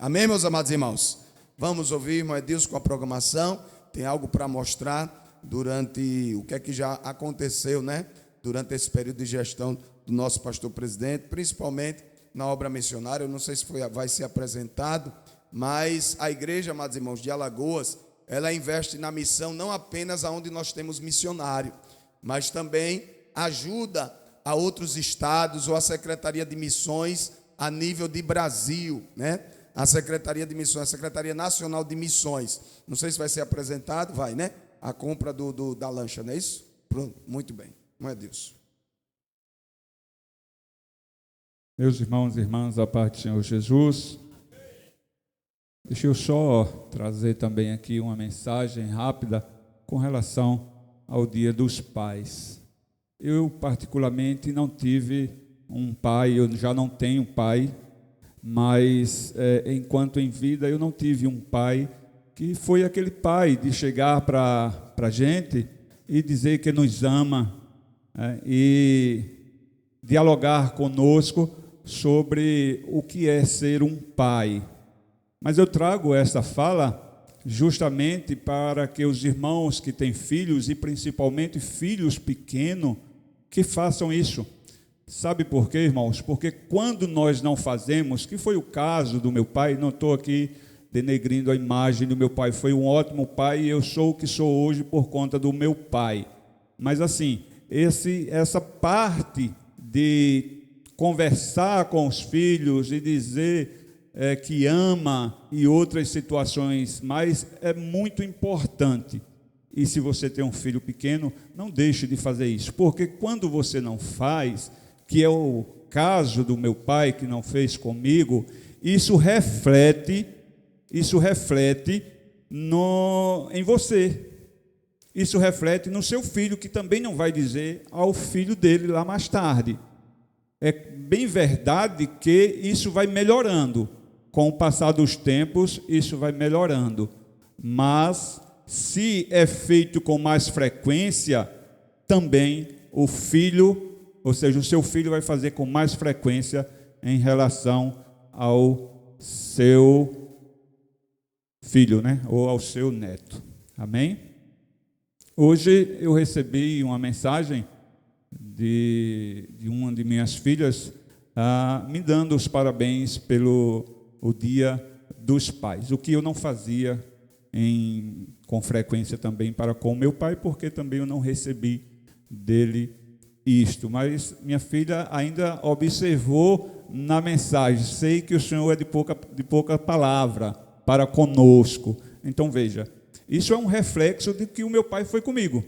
Amém, meus amados irmãos? Vamos ouvir, irmão Edilson, com a programação. Tem algo para mostrar durante o que é que já aconteceu, né? Durante esse período de gestão do nosso pastor presidente, principalmente na obra missionária. Eu não sei se vai ser apresentado, mas a igreja, amados irmãos, de Alagoas, ela investe na missão não apenas onde nós temos missionário, mas também ajuda a outros estados ou a Secretaria de Missões a nível de Brasil, né? A Secretaria de Missões, a Secretaria Nacional de Missões. Não sei se vai ser apresentado, vai, né? A compra da lancha, não é isso? Pronto, muito bem. Não é Deus. Meus irmãos e irmãs, a paz do Senhor Jesus. Deixa eu só trazer também aqui uma mensagem rápida com relação ao Dia dos Pais. Eu, particularmente, não tive um pai, eu já não tenho pai, mas enquanto em vida eu não tive um pai que foi aquele pai de chegar para a gente e dizer que nos ama e dialogar conosco sobre o que é ser um pai. Mas eu trago essa fala justamente para que os irmãos que têm filhos, e principalmente filhos pequenos, que façam isso. Sabe por quê, irmãos? Porque quando nós não fazemos, que foi o caso do meu pai, não estou aqui denegrindo a imagem do meu pai, foi um ótimo pai e eu sou o que sou hoje por conta do meu pai. Mas assim, essa parte de conversar com os filhos e dizer que ama e outras situações mais é muito importante. E se você tem um filho pequeno, não deixe de fazer isso, porque quando você não faz, que é o caso do meu pai que não fez comigo, isso reflete em você. Isso reflete no seu filho, que também não vai dizer ao filho dele lá mais tarde. É bem verdade que isso vai melhorando. Com o passar dos tempos, isso vai melhorando. Mas, se é feito com mais frequência, também o filho, ou seja, o seu filho vai fazer com mais frequência em relação ao seu filho, né? Ou ao seu neto. Amém? Hoje eu recebi uma mensagem de uma de minhas filhas me dando os parabéns pelo o Dia dos Pais, o que eu não fazia com frequência também para com meu pai, porque também eu não recebi dele isto, mas minha filha ainda observou na mensagem: sei que o Senhor é de pouca palavra para conosco. Então veja, isso é um reflexo de que o meu pai foi comigo,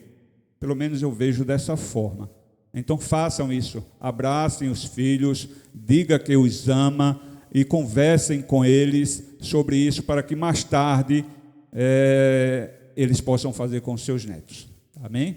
pelo menos eu vejo dessa forma. Então façam isso, abracem os filhos, diga que os ama e conversem com eles sobre isso, para que mais tarde eles possam fazer com seus netos. Amém?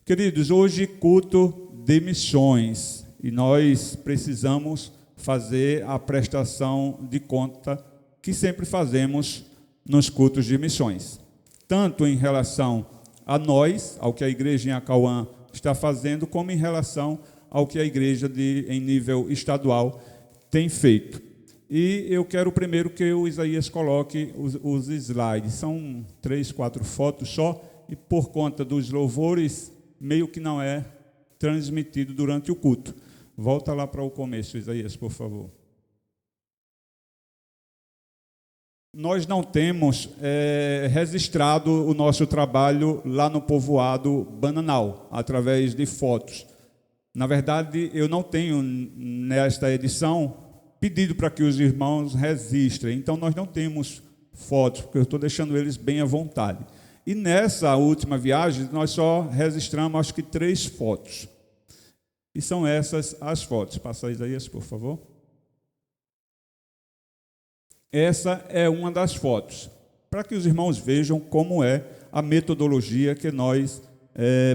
Queridos, hoje culto de missões, e nós precisamos fazer a prestação de conta que sempre fazemos nos cultos de missões, tanto em relação a nós, ao que a igreja em Acauã está fazendo, como em relação ao que a igreja em nível estadual tem feito. E eu quero primeiro que o Isaías coloque os slides. São 3, 4 fotos só, e por conta dos louvores, meio que não é transmitido durante o culto. Volta lá para o começo, Isaías, por favor. Nós não temos registrado o nosso trabalho lá no povoado Bananal, através de fotos. Na verdade, eu não tenho, nesta edição, pedido para que os irmãos registrem. Então, nós não temos fotos, porque eu estou deixando eles bem à vontade. E nessa última viagem, nós só registramos, acho que 3 fotos. E são essas as fotos. Passa aí, Isaías, por favor. Essa é uma das fotos, para que os irmãos vejam como é a metodologia que nós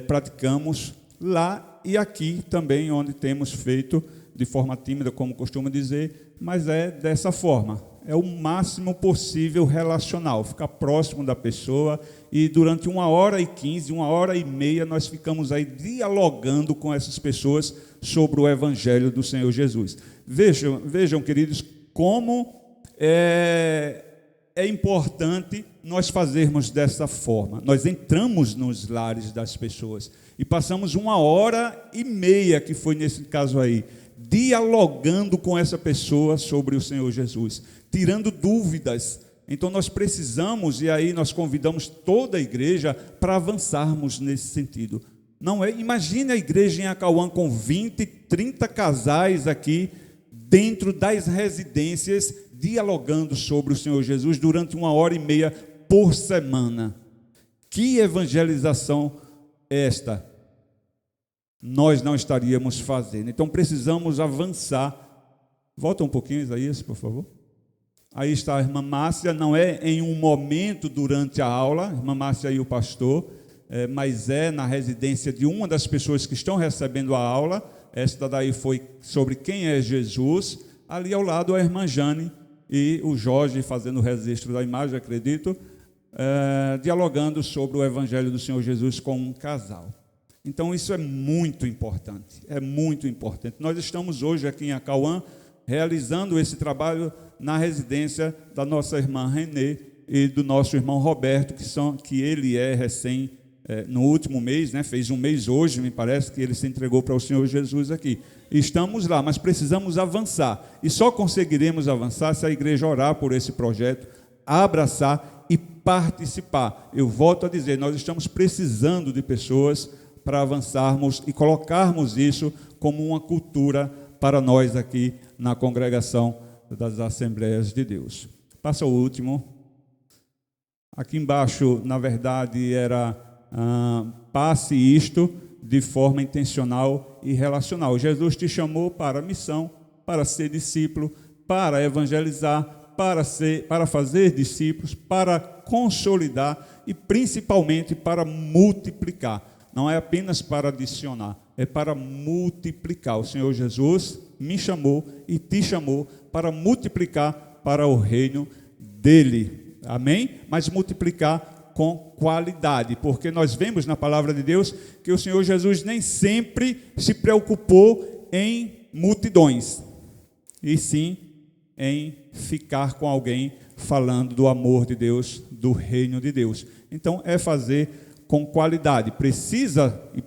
praticamos lá e aqui também, onde temos feito de forma tímida, como costumo dizer, mas é dessa forma. É o máximo possível relacional, ficar próximo da pessoa, e durante 1h15, 1h30, nós ficamos aí dialogando com essas pessoas sobre o Evangelho do Senhor Jesus. Vejam, queridos, como é importante nós fazermos dessa forma. Nós entramos nos lares das pessoas e passamos 1h30, que foi nesse caso aí, dialogando com essa pessoa sobre o Senhor Jesus, tirando dúvidas. Então nós precisamos, e aí nós convidamos toda a igreja para avançarmos nesse sentido. Não é? Imagine a igreja em Acauã com 20, 30 casais aqui dentro das residências, dialogando sobre o Senhor Jesus durante 1h30 por semana. Que evangelização esta nós não estaríamos fazendo? Então precisamos avançar. Volta um pouquinho, Isaías, por favor. Aí está a irmã Márcia, não é em um momento durante a aula, a irmã Márcia e o pastor, mas é na residência de uma das pessoas que estão recebendo a aula. Esta daí foi sobre quem é Jesus. Ali ao lado a irmã Jane e o Jorge fazendo o registro da imagem, acredito, dialogando sobre o Evangelho do Senhor Jesus com um casal. Então isso é muito importante, é muito importante. Nós estamos hoje aqui em Acauã realizando esse trabalho na residência da nossa irmã Renê e do nosso irmão Roberto, que ele é recém, no último mês, né, fez um mês hoje, me parece que ele se entregou para o Senhor Jesus aqui. Estamos lá, mas precisamos avançar. E só conseguiremos avançar se a igreja orar por esse projeto, abraçar e participar. Eu volto a dizer, nós estamos precisando de pessoas para avançarmos e colocarmos isso como uma cultura para nós aqui na congregação das Assembleias de Deus. Passa o último. Aqui embaixo, na verdade, era passe isto de forma intencional e relacional. Jesus te chamou para a missão, para ser discípulo, para evangelizar, para fazer discípulos, para consolidar e principalmente para multiplicar. Não é apenas para adicionar, é para multiplicar. O Senhor Jesus me chamou e te chamou para multiplicar para o reino dele. Amém? Mas multiplicar com qualidade, porque nós vemos na palavra de Deus que o Senhor Jesus nem sempre se preocupou em multidões, e sim em ficar com alguém falando do amor de Deus, do reino de Deus. Então é fazer com qualidade.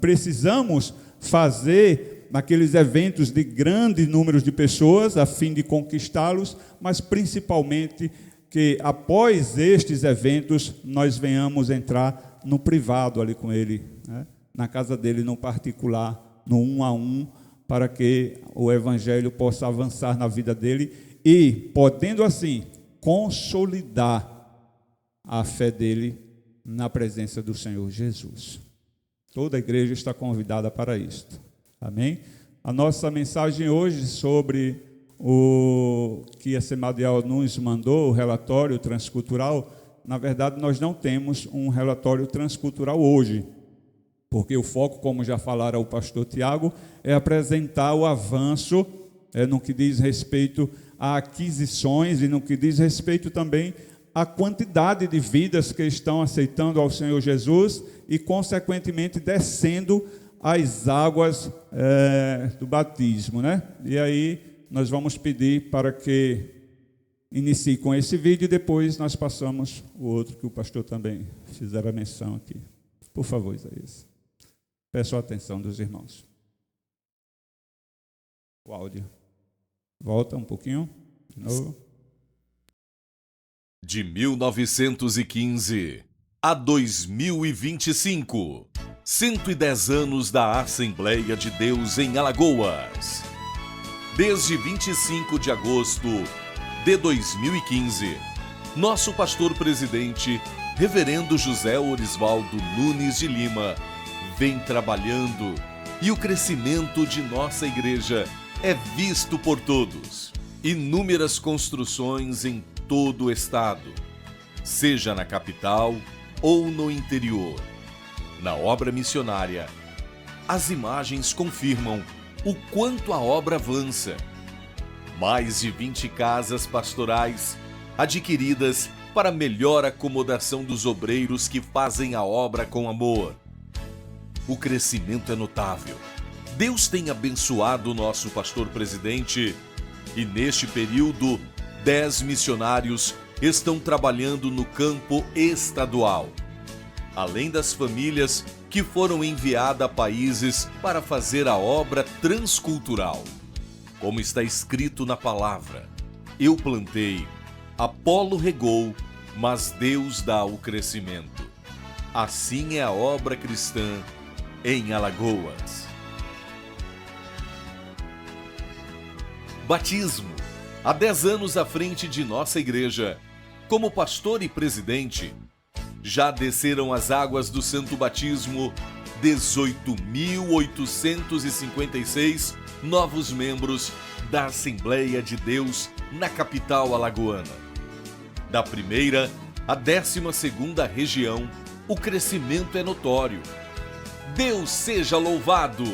Precisamos fazer naqueles eventos de grande número de pessoas a fim de conquistá-los, mas principalmente que após estes eventos nós venhamos entrar no privado ali com ele, né? Na casa dele, no particular, no 1 a 1, para que o evangelho possa avançar na vida dele e, podendo assim, consolidar a fé dele na presença do Senhor Jesus. Toda a igreja está convidada para isto. Amém? A nossa mensagem hoje sobre o que a Semadial nos mandou, o relatório transcultural, na verdade nós não temos um relatório transcultural hoje, porque o foco, como já falara o pastor Tiago, é apresentar o avanço no que diz respeito a aquisições e no que diz respeito também à quantidade de vidas que estão aceitando ao Senhor Jesus e, consequentemente, descendo as águas do batismo, né? E aí nós vamos pedir para que inicie com esse vídeo e depois nós passamos o outro que o pastor também fizera menção aqui. Por favor, Isaías. Peço a atenção dos irmãos. O áudio. Volta um pouquinho. De novo. De 1915 a 2025, 110 anos da Assembleia de Deus em Alagoas. Desde 25 de agosto de 2015, nosso pastor-presidente, reverendo José Orisvaldo Nunes de Lima, vem trabalhando e o crescimento de nossa igreja é visto por todos. Inúmeras construções em todo o estado, seja na capital ou no interior. Na obra missionária, as imagens confirmam o quanto a obra avança. Mais de 20 casas pastorais adquiridas para melhor acomodação dos obreiros que fazem a obra com amor. O crescimento é notável. Deus tem abençoado o nosso pastor-presidente e, neste período, 10 missionários estão trabalhando no campo estadual, além das famílias que foram enviadas a países para fazer a obra transcultural. Como está escrito na palavra: eu plantei, Apolo regou, mas Deus dá o crescimento. Assim é a obra cristã em Alagoas. Batismo. Há 10 anos à frente de nossa igreja, como pastor e presidente, já desceram as águas do Santo Batismo 18.856 novos membros da Assembleia de Deus na capital alagoana. Da primeira à 12ª região, o crescimento é notório. Deus seja louvado!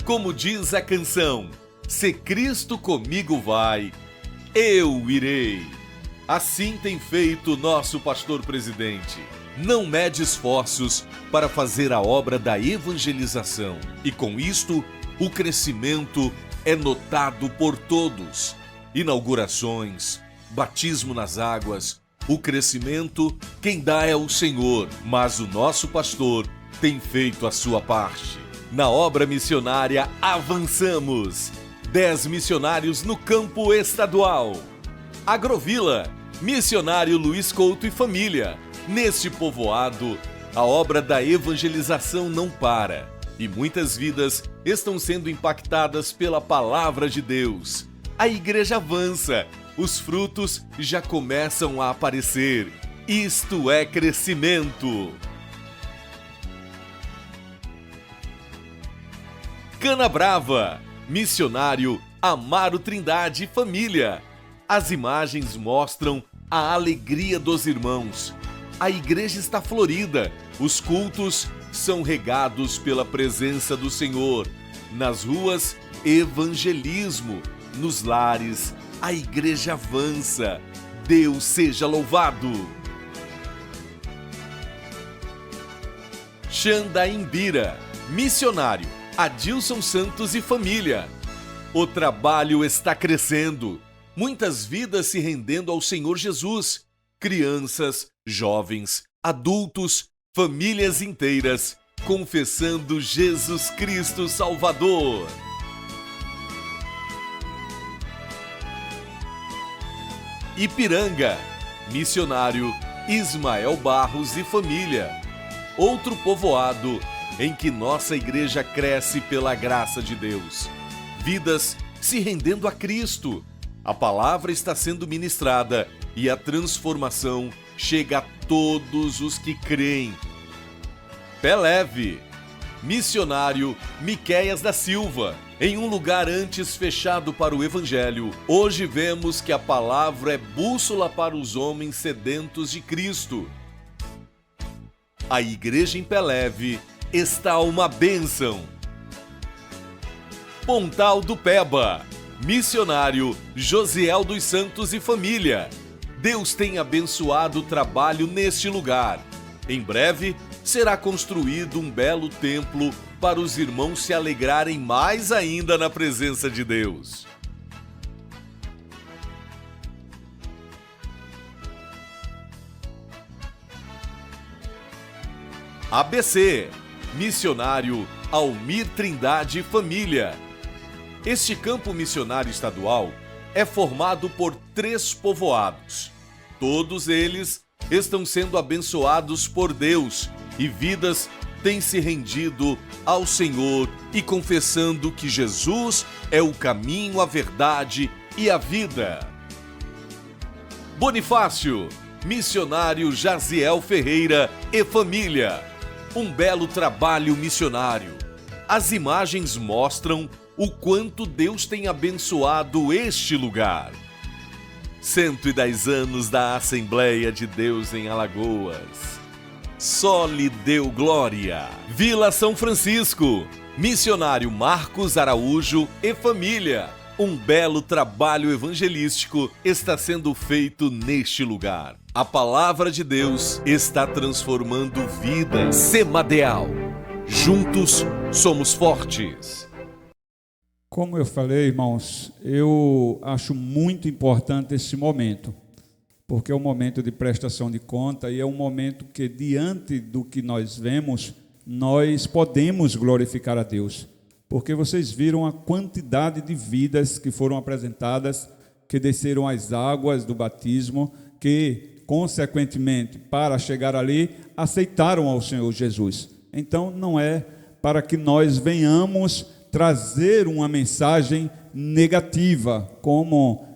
Como diz a canção, se Cristo comigo vai, eu irei. Assim tem feito nosso pastor presidente. Não mede esforços para fazer a obra da evangelização. E com isto, o crescimento é notado por todos. Inaugurações, batismo nas águas, o crescimento, quem dá é o Senhor, mas o nosso pastor tem feito a sua parte. Na obra missionária, avançamos. 10 missionários no campo estadual. Agrovila, missionário Luiz Couto e família. Neste povoado, a obra da evangelização não para e muitas vidas estão sendo impactadas pela palavra de Deus. A igreja avança, os frutos já começam a aparecer. Isto é crescimento. Canabrava, missionário Amaro Trindade e família. As imagens mostram a alegria dos irmãos. A igreja está florida, os cultos são regados pela presença do Senhor. Nas ruas, evangelismo. Nos lares, a igreja avança. Deus seja louvado! Xandaimbira, missionário Adilson Santos e família. O trabalho está crescendo. Muitas vidas se rendendo ao Senhor Jesus. Crianças, jovens, adultos, famílias inteiras, confessando Jesus Cristo Salvador. Ipiranga, missionário Ismael Barros e família. Outro povoado em que nossa igreja cresce pela graça de Deus. Vidas se rendendo a Cristo. A palavra está sendo ministrada e a transformação chega a todos os que creem. Peleve, missionário Miqueias da Silva. Em um lugar antes fechado para o evangelho, hoje vemos que a palavra é bússola para os homens sedentos de Cristo. A igreja em Peleve está uma bênção. Pontal do Peba, missionário Josiel dos Santos e família. Deus tem abençoado o trabalho neste lugar. Em breve, será construído um belo templo para os irmãos se alegrarem mais ainda na presença de Deus. ABC, missionário Almir Trindade e família. Este campo missionário estadual é formado por 3 povoados. Todos eles estão sendo abençoados por Deus e vidas têm se rendido ao Senhor e confessando que Jesus é o caminho, a verdade e a vida. Bonifácio, missionário Jaziel Ferreira e família. Um belo trabalho missionário. As imagens mostram o quanto Deus tem abençoado este lugar. 110 anos da Assembleia de Deus em Alagoas. Só lhe deu glória. Vila São Francisco, missionário Marcos Araújo e família. Um belo trabalho evangelístico está sendo feito neste lugar. A palavra de Deus está transformando vidas. Semadeal. Juntos somos fortes. Como eu falei, irmãos, eu acho muito importante esse momento, porque é um momento de prestação de conta e é um momento que, diante do que nós vemos, nós podemos glorificar a Deus, porque vocês viram a quantidade de vidas que foram apresentadas, que desceram as águas do batismo, que, consequentemente, para chegar ali, aceitaram ao Senhor Jesus. Então, não é para que nós venhamos trazer uma mensagem negativa, como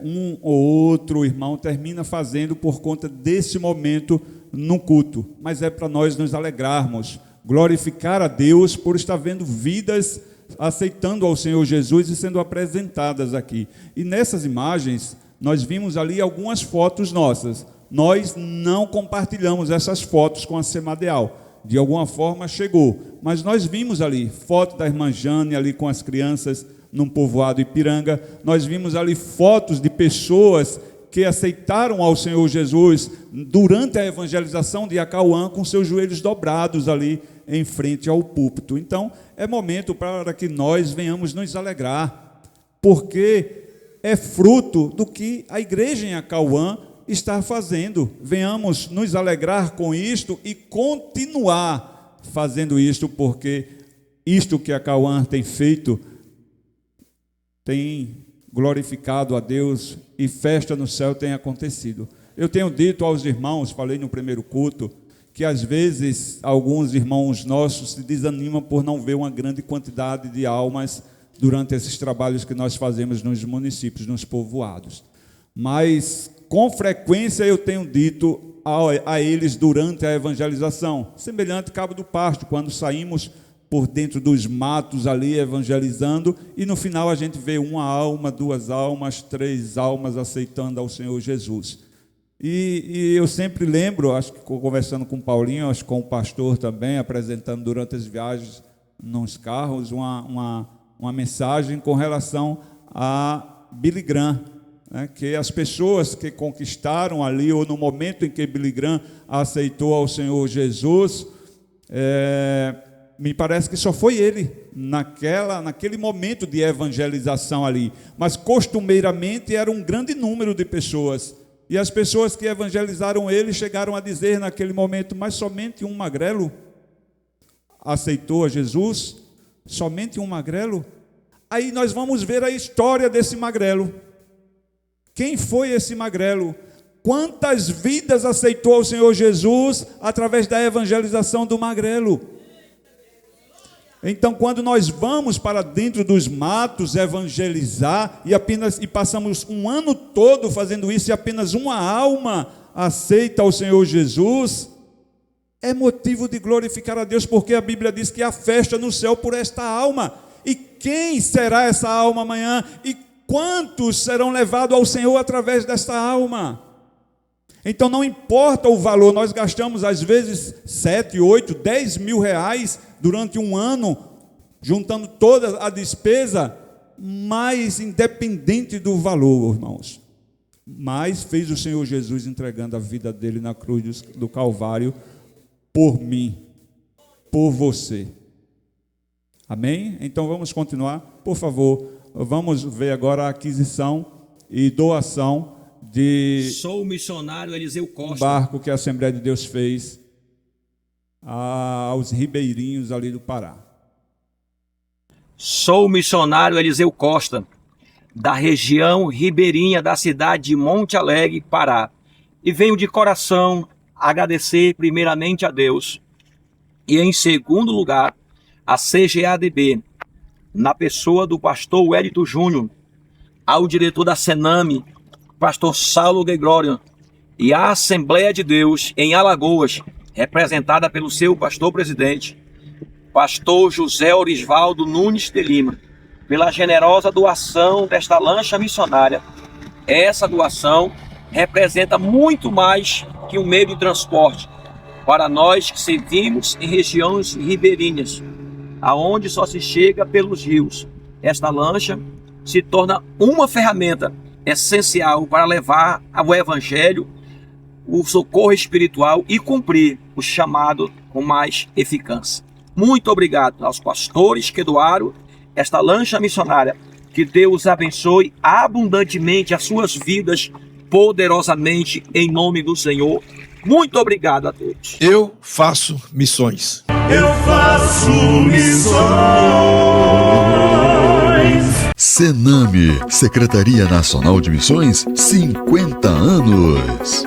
um ou outro irmão termina fazendo por conta desse momento no culto, mas é para nós nos alegrarmos, glorificar a Deus por estar vendo vidas aceitando ao Senhor Jesus e sendo apresentadas aqui. E nessas imagens, nós vimos ali algumas fotos nossas. Nós não compartilhamos essas fotos com a Semadeal. De alguma forma chegou, mas nós vimos ali foto da irmã Jane ali com as crianças num povoado Ipiranga, nós vimos ali fotos de pessoas que aceitaram ao Senhor Jesus durante a evangelização de Acauã com seus joelhos dobrados ali em frente ao púlpito. Então é momento para que nós venhamos nos alegrar, porque é fruto do que a igreja em Acauã está fazendo. Venhamos nos alegrar com isto e continuar fazendo isto, porque isto que a Cauã tem feito tem glorificado a Deus e festa no céu tem acontecido. Eu tenho dito aos irmãos, falei no primeiro culto, que às vezes alguns irmãos nossos se desanimam por não ver uma grande quantidade de almas durante esses trabalhos que nós fazemos nos municípios, nos povoados. Mas com frequência eu tenho dito a eles durante a evangelização, semelhante ao Cabo do Pasto, quando saímos por dentro dos matos ali evangelizando, e no final a gente vê uma alma, 2 almas, 3 almas aceitando ao Senhor Jesus. E eu sempre lembro, acho que conversando com o Paulinho, acho que com o pastor também, apresentando durante as viagens nos carros, uma mensagem com relação a Billy Graham, que as pessoas que conquistaram ali, ou no momento em que Billy Graham aceitou ao Senhor Jesus, me parece que só foi ele, naquele momento de evangelização ali, mas costumeiramente era um grande número de pessoas, e as pessoas que evangelizaram ele chegaram a dizer naquele momento, mas somente um magrelo aceitou a Jesus? Somente um magrelo? Aí nós vamos ver a história desse magrelo. Quem foi esse magrelo? Quantas vidas aceitou o Senhor Jesus através da evangelização do magrelo? Então, quando nós vamos para dentro dos matos evangelizar e passamos um ano todo fazendo isso e apenas uma alma aceita ao Senhor Jesus, é motivo de glorificar a Deus, porque a Bíblia diz que há festa no céu por esta alma. E quem será essa alma amanhã? E quantos serão levados ao Senhor através desta alma? Então não importa o valor, nós gastamos às vezes 7, 8, 10 mil reais durante um ano, juntando toda a despesa, mas independente do valor, irmãos, mas fez o Senhor Jesus entregando a vida dele na cruz do Calvário, por mim, por você. Amém? Então vamos continuar, por favor. Vamos ver agora a aquisição e doação de Sou o missionário Eliseu Costa. Um barco que a Assembleia de Deus fez aos ribeirinhos ali do Pará. Sou o missionário Eliseu Costa, da região ribeirinha da cidade de Monte Alegre, Pará. E venho de coração agradecer primeiramente a Deus e em segundo lugar a CGADB, na pessoa do pastor Wellington Júnior, ao diretor da Sename, pastor Saulo Gregório, e a Assembleia de Deus em Alagoas, representada pelo seu pastor-presidente, pastor José Orisvaldo Nunes de Lima, pela generosa doação desta lancha missionária. Essa doação representa muito mais que um meio de transporte para nós que servimos em regiões ribeirinhas, aonde só se chega pelos rios. Esta lancha se torna uma ferramenta essencial para levar ao Evangelho, o socorro espiritual e cumprir o chamado com mais eficácia. Muito obrigado aos pastores que doaram esta lancha missionária. Que Deus abençoe abundantemente as suas vidas, poderosamente, em nome do Senhor. Muito obrigado a todos. Eu faço missões. Eu faço missões. Sename, Secretaria Nacional de Missões, 50 anos.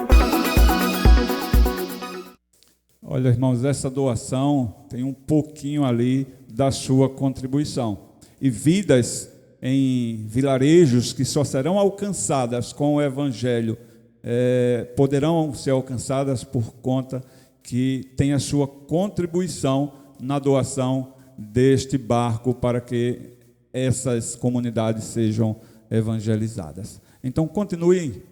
Olha, irmãos, essa doação tem um pouquinho ali da sua contribuição. E vidas em vilarejos que só serão alcançadas com o Evangelho, poderão ser alcançadas por conta que tem a sua contribuição na doação deste barco para que essas comunidades sejam evangelizadas. Então continue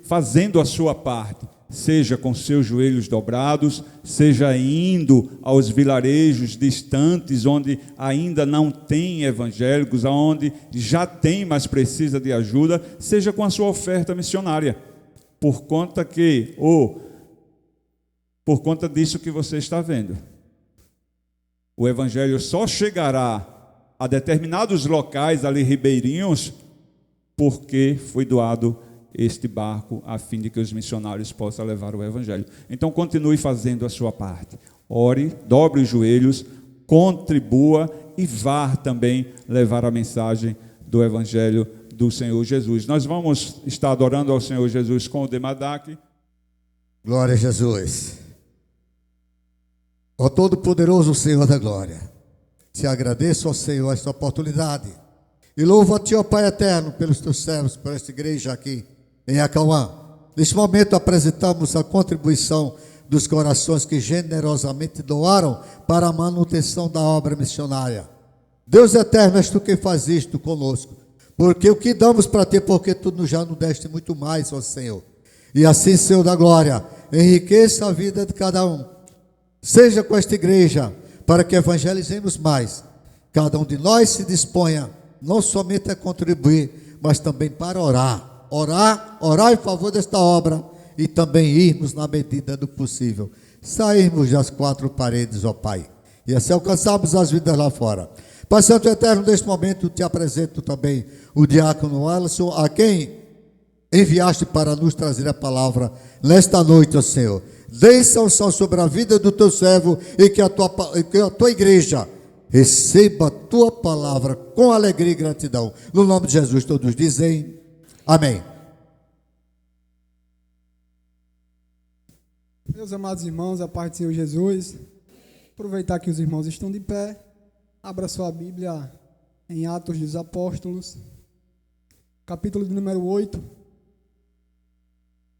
fazendo a sua parte, seja com seus joelhos dobrados, seja indo aos vilarejos distantes, onde ainda não tem evangélicos, onde já tem, mas precisa de ajuda, seja com a sua oferta missionária, por conta disso que você está vendo. O evangelho só chegará a determinados locais ali ribeirinhos, porque foi doado este barco, a fim de que os missionários possam levar o evangelho. Então continue fazendo a sua parte. Ore, dobre os joelhos, contribua e vá também levar a mensagem do evangelho do Senhor Jesus. Nós vamos estar adorando ao Senhor Jesus com o Demadac. Glória a Jesus. Ó Todo-Poderoso Senhor da Glória, te agradeço, ó Senhor, esta oportunidade e louvo a Ti, ó Pai eterno, pelos Teus servos, por esta igreja aqui em Acauã. Neste momento apresentamos a contribuição dos corações que generosamente doaram para a manutenção da obra missionária. Deus eterno, és Tu quem faz isto conosco, porque o que damos para Ti, porque Tu já nos deste muito mais, ó Senhor. E assim, Senhor da Glória, enriqueça a vida de cada um. Seja com esta igreja, para que evangelizemos mais. Cada um de nós se disponha não somente a contribuir, mas também para orar em favor desta obra e também irmos na medida do possível, sairmos das quatro paredes, ó Pai, e assim alcançarmos as vidas lá fora. Pai Santo e Eterno, neste momento te apresento também o diácono Alisson, a quem enviaste para nos trazer a palavra nesta noite, ó Senhor. Deixa unção sobre a vida do teu servo e que a tua igreja receba a tua palavra com alegria e gratidão. No nome de Jesus, todos dizem amém. Meus amados irmãos, a paz do Senhor Jesus. Aproveitar que os irmãos estão de pé. Abra sua Bíblia em Atos dos Apóstolos, capítulo de número 8.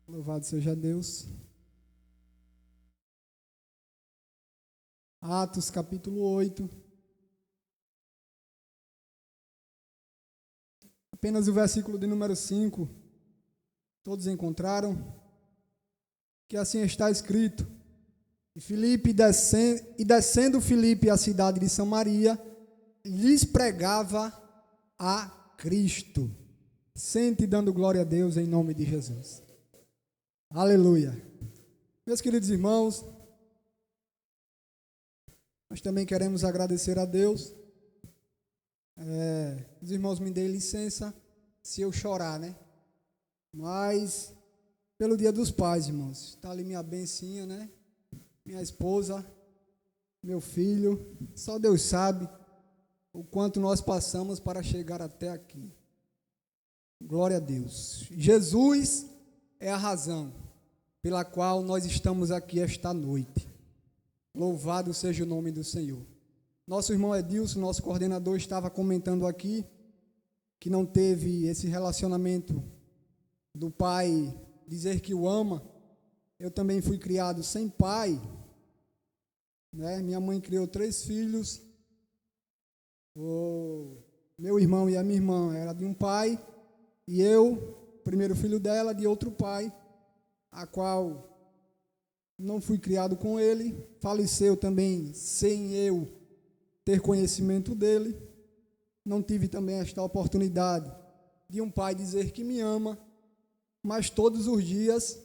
Louvado seja Deus. Atos, capítulo 8. Apenas o versículo de número 5. Todos encontraram? Que assim está escrito. E descendo Filipe à cidade de Samaria, lhes pregava a Cristo. Sente dando glória a Deus em nome de Jesus. Aleluia. Meus queridos irmãos, nós também queremos agradecer a Deus. Os irmãos me deem licença se eu chorar, né? Mas pelo Dia dos Pais, irmãos, está ali minha bencinha, né? Minha esposa, meu filho, só Deus sabe o quanto nós passamos para chegar até aqui. Glória a Deus. Jesus é a razão pela qual nós estamos aqui esta noite. Louvado seja o nome do Senhor. Nosso irmão Edilson, nosso coordenador, estava comentando aqui que não teve esse relacionamento do pai dizer que o ama. Eu também fui criado sem pai, né? Minha mãe criou 3 filhos. O meu irmão e a minha irmã eram de um pai, e eu, primeiro filho dela, de outro pai, a qual não fui criado com ele, faleceu também sem eu ter conhecimento dele. Não tive também esta oportunidade de um pai dizer que me ama, mas todos os dias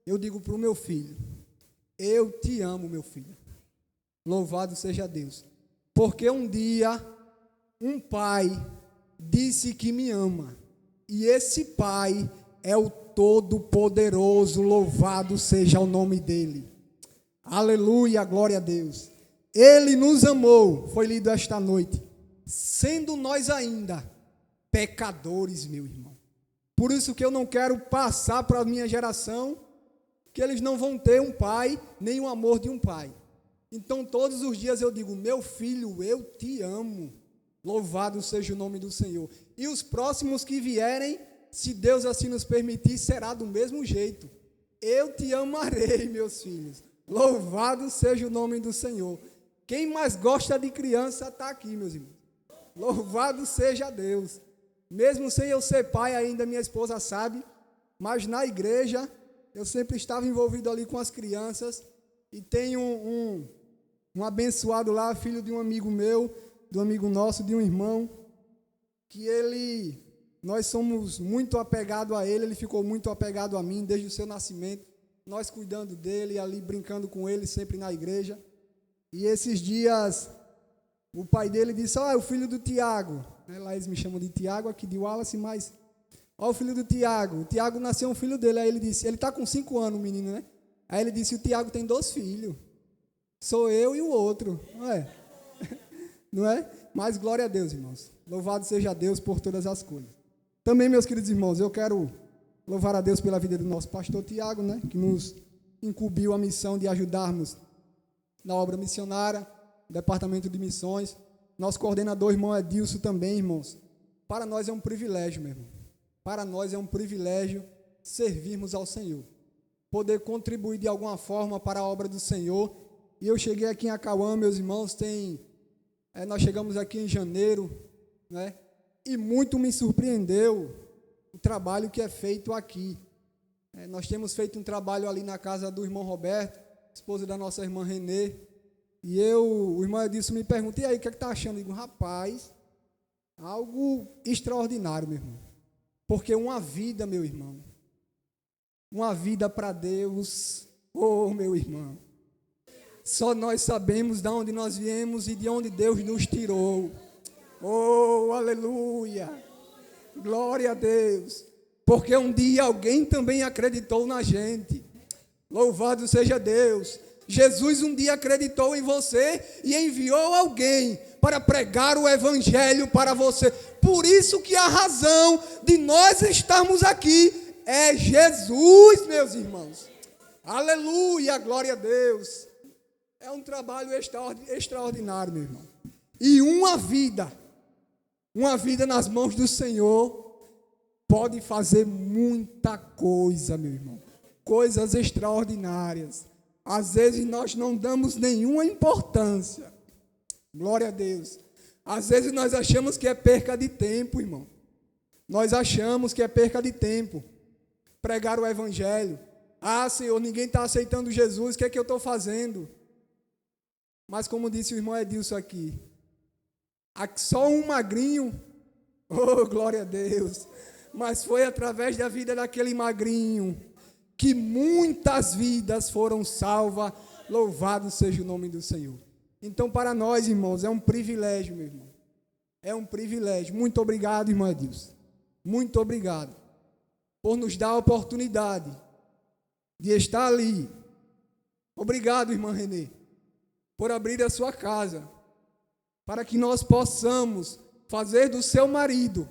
eu digo para o meu filho: eu te amo, meu filho. Louvado seja Deus. Porque um dia um pai disse que me ama. E esse pai é o Todo-Poderoso, louvado seja o nome dele. Aleluia, glória a Deus. Ele nos amou, foi lido esta noite, sendo nós ainda pecadores, meu irmão. Por isso que eu não quero passar para a minha geração que eles não vão ter um pai, nem o amor de um pai. Então todos os dias eu digo, meu filho, eu te amo. Louvado seja o nome do Senhor. E os próximos que vierem, se Deus assim nos permitir, será do mesmo jeito. Eu te amarei, meus filhos. Louvado seja o nome do Senhor. Quem mais gosta de criança está aqui, meus irmãos. Louvado seja Deus. Mesmo sem eu ser pai ainda, minha esposa sabe, mas na igreja eu sempre estava envolvido ali com as crianças. E tem um abençoado lá, filho de um amigo meu, de um amigo nosso, de um irmão, que nós somos muito apegados a ele ficou muito apegado a mim desde o seu nascimento, nós cuidando dele, ali brincando com ele, sempre na igreja. E esses dias, o pai dele disse, é o filho do Tiago, lá eles me chamam de Tiago, aqui de Wallace, mas, o filho do Tiago, o Tiago nasceu um filho dele, aí ele disse, ele está com 5 anos, o menino, né? Aí ele disse, o Tiago tem 2 filhos, sou eu e o outro, não é? Não é? Mas glória a Deus, irmãos. Louvado seja Deus por todas as coisas. Também, meus queridos irmãos, eu quero louvar a Deus pela vida do nosso pastor Tiago, né? Que nos incumbiu a missão de ajudarmos na obra missionária, departamento de missões. Nosso coordenador, irmão Edilson, também, irmãos. Para nós é um privilégio, meu irmão. Para nós é um privilégio servirmos ao Senhor. Poder contribuir de alguma forma para a obra do Senhor. E eu cheguei aqui em Acauã, meus irmãos, nós chegamos aqui em janeiro, né? E muito me surpreendeu o trabalho que é feito aqui. Nós temos feito um trabalho ali na casa do irmão Roberto, esposa da nossa irmã Renê, e o irmão Edilson me pergunta, e aí, o que é que está achando? Eu digo, rapaz, algo extraordinário, meu irmão. Porque uma vida, meu irmão, uma vida para Deus, meu irmão, só nós sabemos de onde nós viemos e de onde Deus nos tirou. Aleluia! Glória a Deus! Porque um dia alguém também acreditou na gente. Louvado seja Deus! Jesus um dia acreditou em você e enviou alguém para pregar o evangelho para você. Por isso que a razão de nós estarmos aqui é Jesus, meus irmãos. Aleluia! Glória a Deus! É um trabalho extraordinário, meu irmão. E uma vida nas mãos do Senhor pode fazer muita coisa, meu irmão. Coisas extraordinárias. Às vezes nós não damos nenhuma importância. Glória a Deus. Às vezes nós achamos que é perca de tempo, irmão. Nós achamos que é perca de tempo. Pregar o evangelho. Senhor, ninguém está aceitando Jesus, o que é que eu estou fazendo? Mas como disse o irmão Edilson aqui, só um magrinho, glória a Deus, mas foi através da vida daquele magrinho que muitas vidas foram salvas, louvado seja o nome do Senhor. Então para nós, irmãos, é um privilégio, meu irmão, é um privilégio. Muito obrigado, irmão Edilson, muito obrigado por nos dar a oportunidade de estar ali. Obrigado, irmã Renê, por abrir a sua casa, para que nós possamos fazer do seu marido,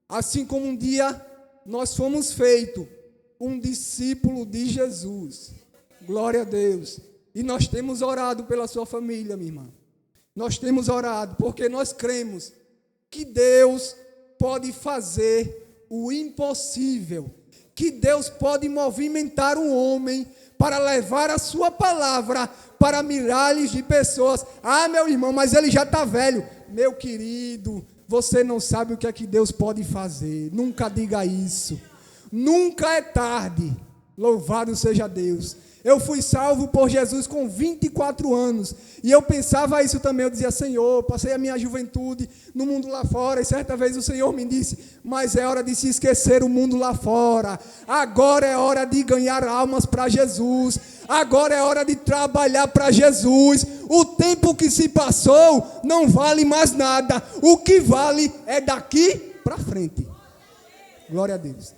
assim como um dia nós fomos feitos, um discípulo de Jesus. Glória a Deus. E nós temos orado pela sua família, minha irmã. Nós temos orado, porque nós cremos que Deus pode fazer o impossível, que Deus pode movimentar um homem para levar a sua palavra para milhares de pessoas. Meu irmão, mas ele já está velho. Meu querido, você não sabe o que é que Deus pode fazer. Nunca diga isso. Nunca é tarde. Louvado seja Deus. Eu fui salvo por Jesus com 24 anos. E eu pensava isso também. Eu dizia, Senhor, passei a minha juventude no mundo lá fora. E certa vez o Senhor me disse, mas é hora de se esquecer o mundo lá fora. Agora é hora de ganhar almas para Jesus. Agora é hora de trabalhar para Jesus. O tempo tempo que se passou não vale mais nada. O que vale é daqui para frente. Glória a Deus.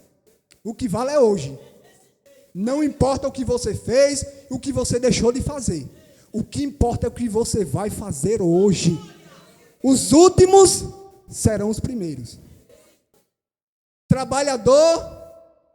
O que vale é hoje. Não importa o que você fez, o que você deixou de fazer. O que importa é o que você vai fazer hoje. Os serão os primeiros. Trabalhador,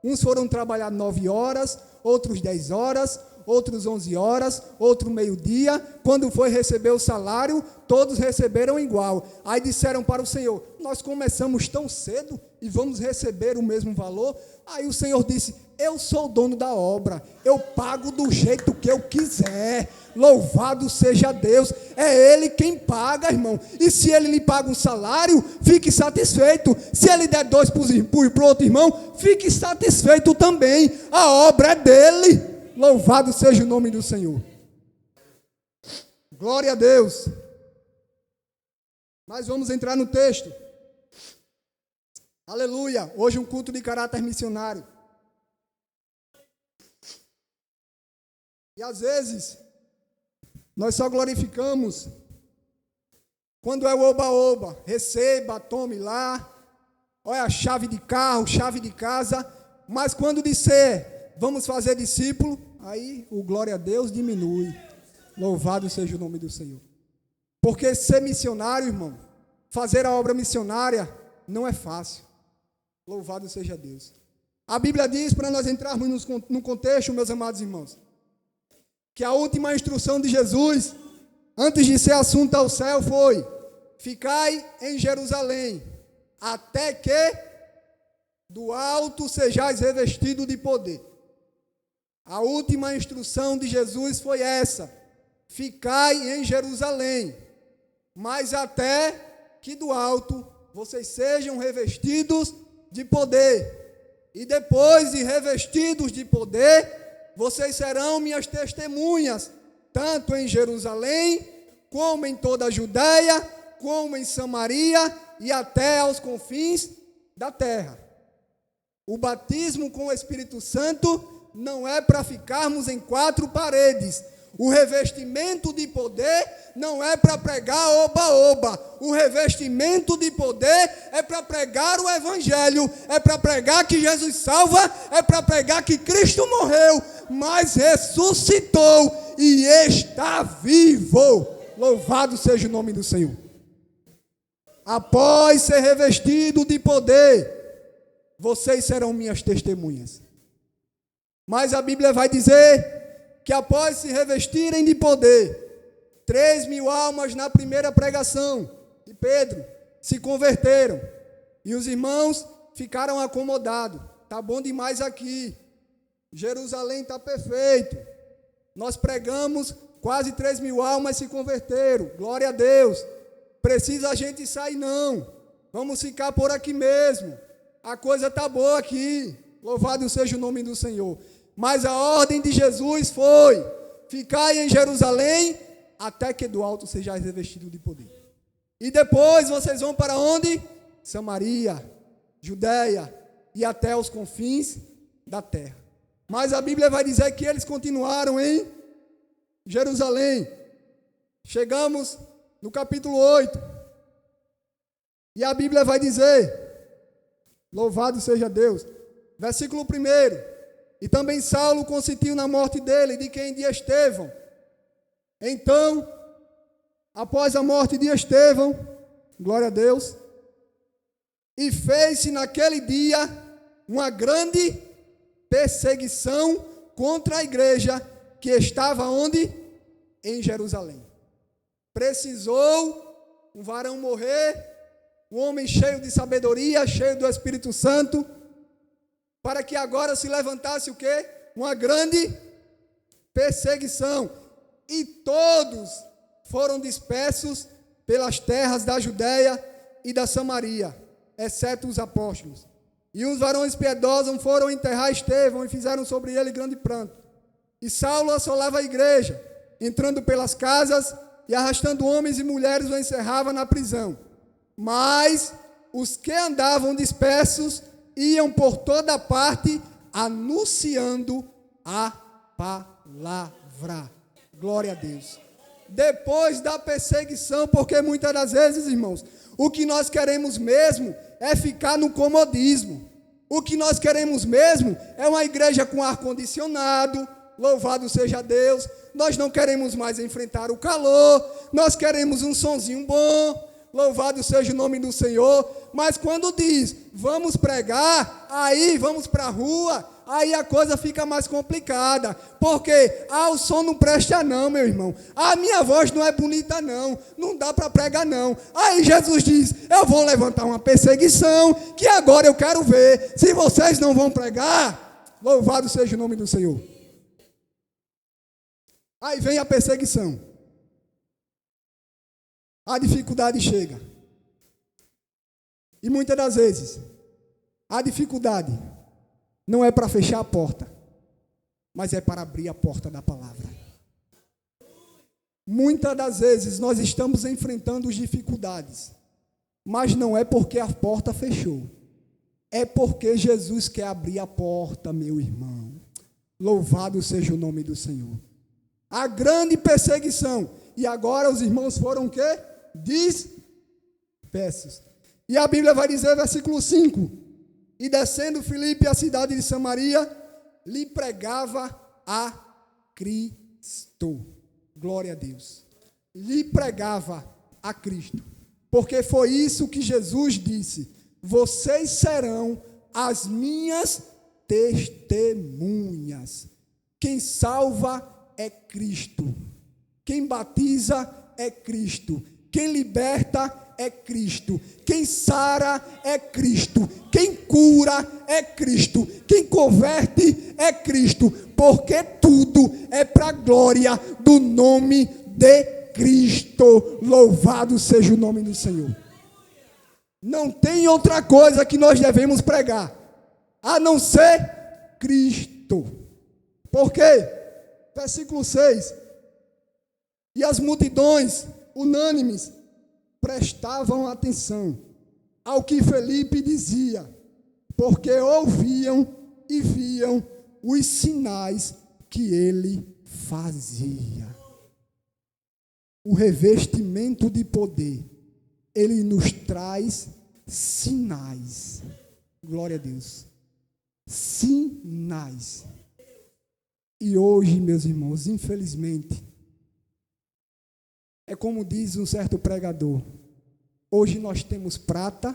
uns foram trabalhar 9 horas, outros 10 horas, outros 11 horas, outro meio-dia. Quando foi receber o salário, todos receberam igual. Aí disseram para o Senhor: nós começamos tão cedo e vamos receber o mesmo valor? Aí o Senhor disse: eu sou o dono da obra, eu pago do jeito que eu quiser. Louvado seja Deus, é Ele quem paga, irmão. E se Ele lhe paga um salário, fique satisfeito. Se Ele der 2 para o outro irmão, fique satisfeito também. A obra é dele. Louvado seja o nome do Senhor. Glória a Deus. Mas vamos entrar no texto. Aleluia. Hoje um culto de caráter missionário. E às vezes nós só glorificamos quando é o oba-oba. Receba, tome lá. Olha a chave de carro, chave de casa. Mas quando disser, vamos fazer discípulo, aí o glória a Deus diminui. Louvado seja o nome do Senhor. Porque ser missionário, irmão, fazer a obra missionária não é fácil. Louvado seja Deus. A Bíblia diz, para nós entrarmos no contexto, meus amados irmãos, que a última instrução de Jesus, antes de ser assunto ao céu, foi: ficai em Jerusalém, até que do alto sejais revestido de poder. A última instrução de Jesus foi essa: ficai em Jerusalém, mas até que do alto vocês sejam revestidos de poder. E depois de revestidos de poder, vocês serão minhas testemunhas, tanto em Jerusalém, como em toda a Judéia, como em Samaria e até aos confins da terra. O batismo com o Espírito Santo não é para ficarmos em 4 paredes. O revestimento de poder não é para pregar oba-oba. O revestimento de poder é para pregar o Evangelho, é para pregar que Jesus salva, é para pregar que Cristo morreu, mas ressuscitou e está vivo. Louvado seja o nome do Senhor. Após ser revestido de poder, vocês serão minhas testemunhas. Mas a Bíblia vai dizer que após se revestirem de poder, 3.000 almas na primeira pregação de Pedro se converteram. E os irmãos ficaram acomodados. Está bom demais aqui. Jerusalém está perfeito. Nós pregamos, quase 3.000 almas se converteram. Glória a Deus. Precisa a gente sair não. Vamos ficar por aqui mesmo. A coisa está boa aqui. Louvado seja o nome do Senhor. Mas a ordem de Jesus foi: ficai em Jerusalém, até que do alto sejais revestidos de poder. E depois vocês vão para onde? Samaria, Judéia e até os confins da terra. Mas a Bíblia vai dizer que eles continuaram em Jerusalém. Chegamos no capítulo 8. E a Bíblia vai dizer, louvado seja Deus, versículo 1: e também Saulo consentiu na morte dele, de quem? De Estevão. Então, após a morte de Estevão, glória a Deus, e fez-se naquele dia uma grande perseguição contra a igreja que estava onde? Em Jerusalém. Precisou um varão morrer, um homem cheio de sabedoria, cheio do Espírito Santo, para que agora se levantasse o quê? Uma grande perseguição. E todos foram dispersos pelas terras da Judéia e da Samaria, exceto os apóstolos. E os varões piedosos foram enterrar Estevão e fizeram sobre ele grande pranto. E Saulo assolava a igreja, entrando pelas casas e arrastando homens e mulheres o encerrava na prisão. Mas os que andavam dispersos iam por toda parte anunciando a palavra. Glória a Deus. depois da perseguição, porque muitas das vezes, irmãos, o que nós queremos mesmo é ficar no comodismo. O que nós queremos mesmo é uma igreja com ar-condicionado, louvado seja Deus. Nós não queremos mais enfrentar o calor, nós queremos um sonzinho bom, louvado seja o nome do Senhor. Mas quando diz, vamos pregar, aí vamos para a rua, aí a coisa fica mais complicada, porque o som não presta não, meu irmão, a minha voz não é bonita não, não dá para pregar não. Aí Jesus diz, eu vou levantar uma perseguição, que agora eu quero ver se vocês não vão pregar, louvado seja o nome do Senhor. Aí vem a perseguição, a dificuldade chega, e muitas das vezes, a dificuldade não é para fechar a porta, mas é para abrir a porta da palavra. Muitas das vezes nós estamos enfrentando as dificuldades, mas não é porque a porta fechou, é porque Jesus quer abrir a porta, meu irmão. Louvado seja o nome do Senhor. A grande perseguição, e agora os irmãos foram o quê? Dispersos. E a Bíblia vai dizer, versículo 5, e descendo Filipe à cidade de Samaria, lhe pregava a Cristo. Glória a Deus. Lhe pregava a Cristo. Porque foi isso que Jesus disse: vocês serão as minhas testemunhas. Quem salva é Cristo. Quem batiza é Cristo. Quem liberta é Cristo. Quem sara é Cristo. Quem cura é Cristo. Quem converte é Cristo. Porque tudo é para a glória do nome de Cristo. Louvado seja o nome do Senhor. Não tem outra coisa que nós devemos pregar a não ser Cristo. Por quê? Versículo 6. E as multidões unânimes prestavam atenção ao que Felipe dizia, porque ouviam e viam os sinais que ele fazia. O revestimento de poder, ele nos traz sinais. Glória a Deus. Sinais. E hoje, meus irmãos, infelizmente, é como diz um certo pregador, hoje nós temos prata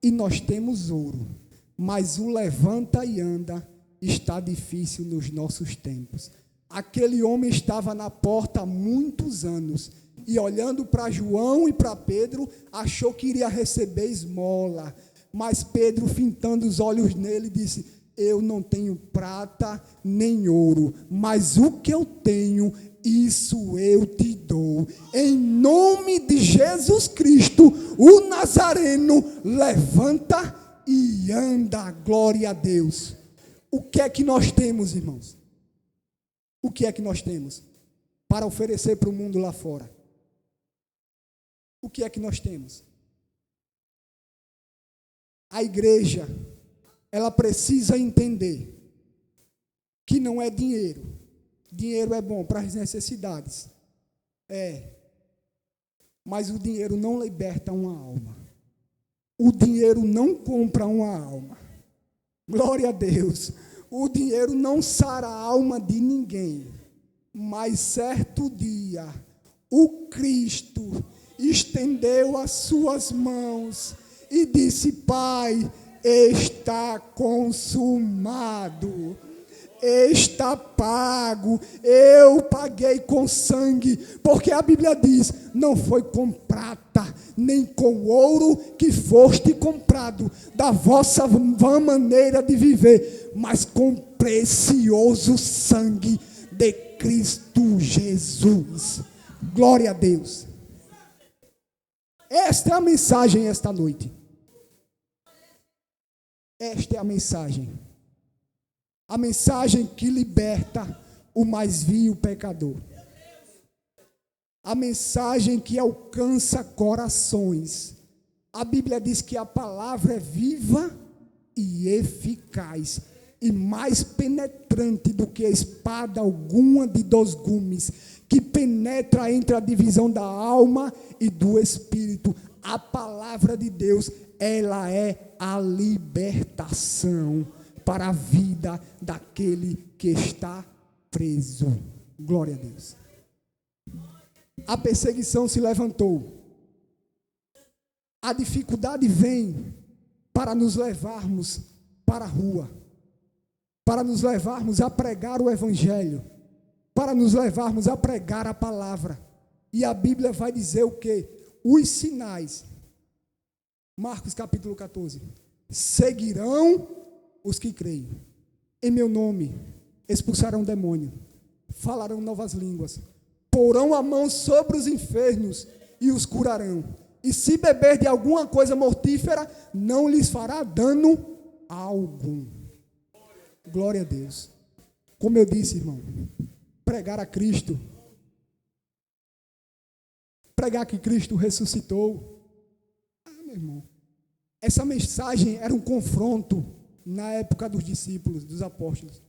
e nós temos ouro, mas o levanta e anda está difícil nos nossos tempos. Aquele homem estava na porta há muitos anos e olhando para João e para Pedro, achou que iria receber esmola, mas Pedro, fintando os olhos nele, disse: eu não tenho prata nem ouro, mas o que eu tenho, isso eu te dou. Em nome de Jesus Cristo, o Nazareno, levanta e anda. Glória a Deus. O que é que nós temos, irmãos? O que é que nós temos para oferecer para o mundo lá fora? O que é que nós temos? A igreja, ela precisa entender que não é dinheiro. Dinheiro é bom para as necessidades. Mas o dinheiro não liberta uma alma. O dinheiro não compra uma alma. Glória a Deus. O dinheiro não sara a alma de ninguém. Mas certo dia, o Cristo estendeu as suas mãos e disse: Pai, está consumado. Está pago, eu paguei com sangue, porque a Bíblia diz: não foi com prata, nem com ouro que foste comprado da vossa vã maneira de viver, mas com precioso sangue de Cristo Jesus. Glória a Deus. Esta é a mensagem esta noite. Esta é a mensagem. A mensagem que liberta o mais vil pecador. A mensagem que alcança corações. A Bíblia diz que a palavra é viva e eficaz e mais penetrante do que a espada alguma de 2 gumes, que penetra entre a divisão da alma e do espírito. A palavra de Deus, ela é a libertação para a vida daquele que está preso. Glória a Deus. A perseguição se levantou. A dificuldade vem para nos levarmos para a rua, para nos levarmos a pregar o evangelho, para nos levarmos a pregar a palavra. E a Bíblia vai dizer o quê? Os sinais. Marcos capítulo 14. Seguirão os que creem. Em meu nome expulsarão demônio, falarão novas línguas, porão a mão sobre os enfermos e os curarão. E se beber de alguma coisa mortífera, não lhes fará dano algum. Glória a Deus. Como eu disse, irmão, pregar a Cristo, pregar que Cristo ressuscitou. Meu irmão, essa mensagem era um confronto na época dos discípulos, dos apóstolos.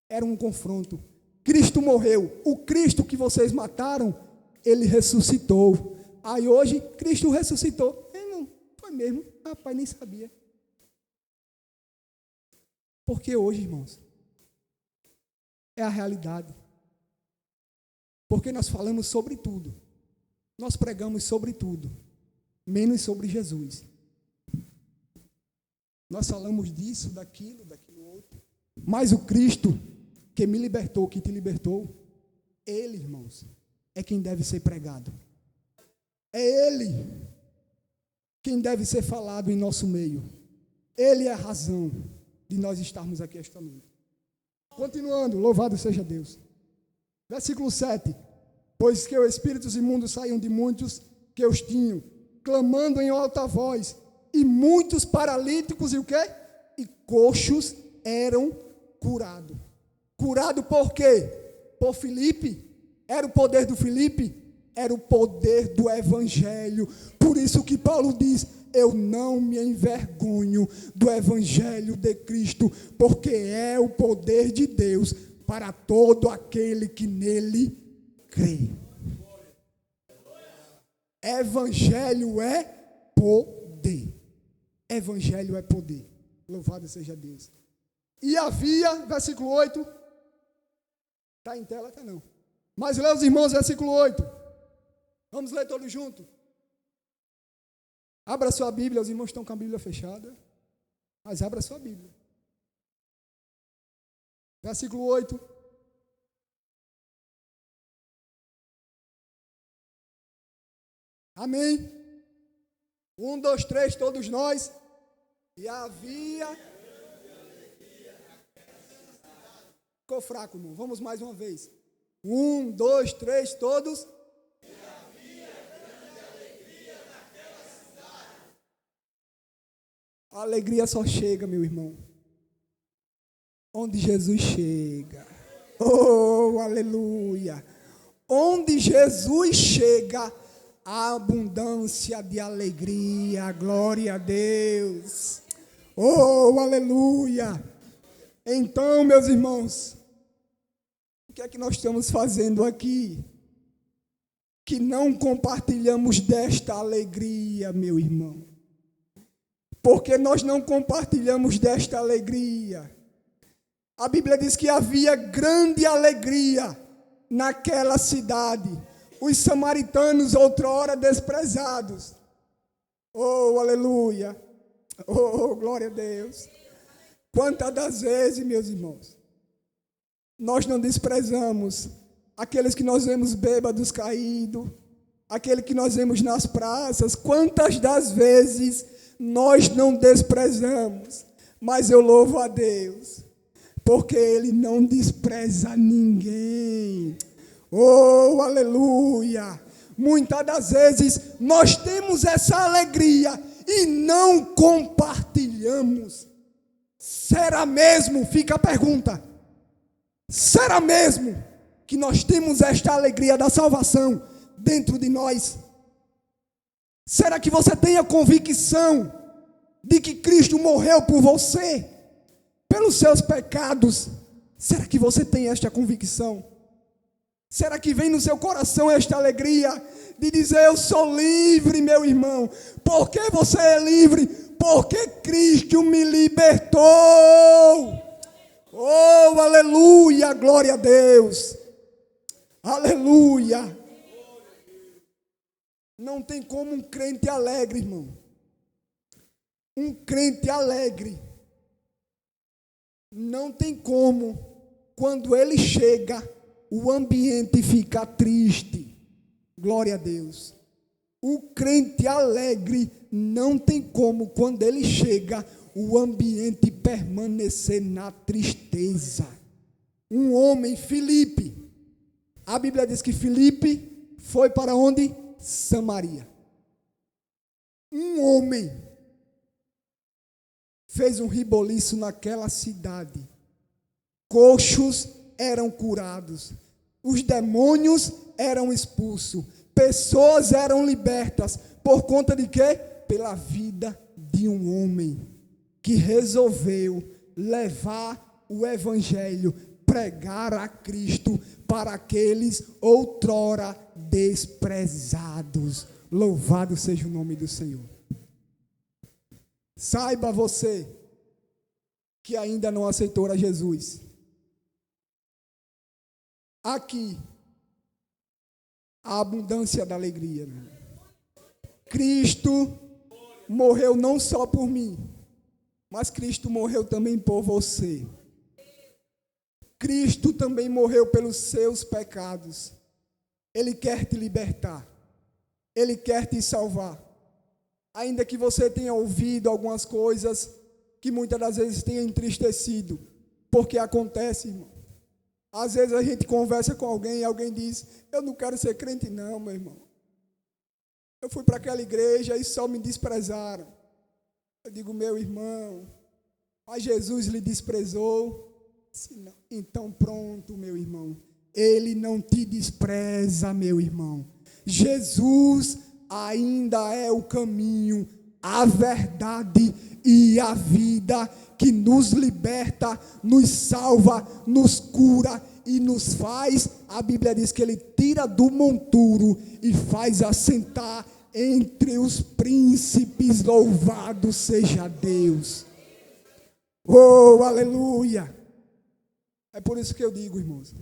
Era um confronto. Cristo morreu. O Cristo que vocês mataram, ele ressuscitou. Aí hoje, Cristo ressuscitou. Não, foi mesmo. Rapaz, nem sabia. Porque hoje, irmãos, é a realidade. Porque nós falamos sobre tudo. Nós pregamos sobre tudo, menos sobre Jesus. Nós falamos disso, daquilo outro. Mas o Cristo que me libertou, que te libertou, Ele, irmãos, é quem deve ser pregado. É Ele quem deve ser falado em nosso meio. Ele é a razão de nós estarmos aqui esta noite. Continuando, louvado seja Deus. Versículo 7. Pois que os espíritos imundos saíam de muitos que os tinham, clamando em alta voz, e muitos paralíticos e o quê? E coxos eram curados. Curado por quê? Por Filipe? Era o poder do Filipe? Era o poder do Evangelho. Por isso que Paulo diz: eu não me envergonho do Evangelho de Cristo, porque é o poder de Deus para todo aquele que nele crê. Evangelho é poder. Evangelho é poder. Louvado seja Deus. E havia, versículo 8. Está em tela? Está não. Mas lê os irmãos, versículo 8. Vamos ler todos juntos. Abra sua Bíblia, os irmãos estão com a Bíblia fechada. Mas abra sua Bíblia. Versículo 8. Amém. 1, 2, 3, todos nós. E havia... Ficou fraco, irmão. Vamos mais uma vez. 1, 2, 3, todos. E havia grande alegria naquela cidade. A alegria só chega, meu irmão, onde Jesus chega. Oh, aleluia. Onde Jesus chega, a abundância de alegria. Glória a Deus. Oh, aleluia. Então, meus irmãos, o que é que nós estamos fazendo aqui? Que não compartilhamos desta alegria, meu irmão. Porque nós não compartilhamos desta alegria. A Bíblia diz que havia grande alegria naquela cidade. Os samaritanos, outrora desprezados. Oh, aleluia. Oh, glória a Deus. Quantas das vezes, meus irmãos, nós não desprezamos aqueles que nós vemos bêbados caídos, aquele que nós vemos nas praças. Quantas das vezes nós não desprezamos? Mas eu louvo a Deus, porque Ele não despreza ninguém. Oh, aleluia! Muitas das vezes nós temos essa alegria e não compartilhamos. Será mesmo? Fica a pergunta. Será mesmo que nós temos esta alegria da salvação dentro de nós? Será que você tem a convicção de que Cristo morreu por você? pelos seus pecados. Será que você tem esta convicção? Será que vem no seu coração esta alegria de dizer: eu sou livre, meu irmão? Por que você é livre? Porque Cristo me libertou. Oh, aleluia, glória a Deus. Aleluia. Não tem como um crente alegre, irmão. Um crente alegre. Não tem como, quando ele chega, o ambiente fica triste. Glória a Deus. O crente alegre não tem como, quando ele chega, o ambiente permanecer na tristeza. Um homem, Filipe, a Bíblia diz que Filipe foi para onde? Samaria. Um homem fez um reboliço naquela cidade. Coxos eram curados, os demônios eram expulsos, pessoas eram libertas. Por conta de quê? Pela vida de um homem que resolveu levar o evangelho, pregar a Cristo para aqueles outrora desprezados. Louvado seja o nome do Senhor. Saiba você que ainda não aceitou a Jesus. Aqui, a abundância da alegria. Cristo morreu não só por mim, mas Cristo morreu também por você. Cristo também morreu pelos seus pecados. Ele quer te libertar. Ele quer te salvar. Ainda que você tenha ouvido algumas coisas que muitas das vezes tenha entristecido, porque acontece, irmão. Às vezes a gente conversa com alguém e alguém diz: eu não quero ser crente não, meu irmão. Eu fui para aquela igreja e só me desprezaram. Eu digo: meu irmão, mas Jesus lhe desprezou. Não, então pronto, meu irmão. Ele não te despreza, meu irmão. Jesus ainda é o caminho, a verdade e a vida, que nos liberta, nos salva, nos cura e nos faz. A Bíblia diz que ele tira do monturo e faz assentar entre os príncipes. Louvado seja Deus. Oh, aleluia. É por isso que eu digo, irmãos,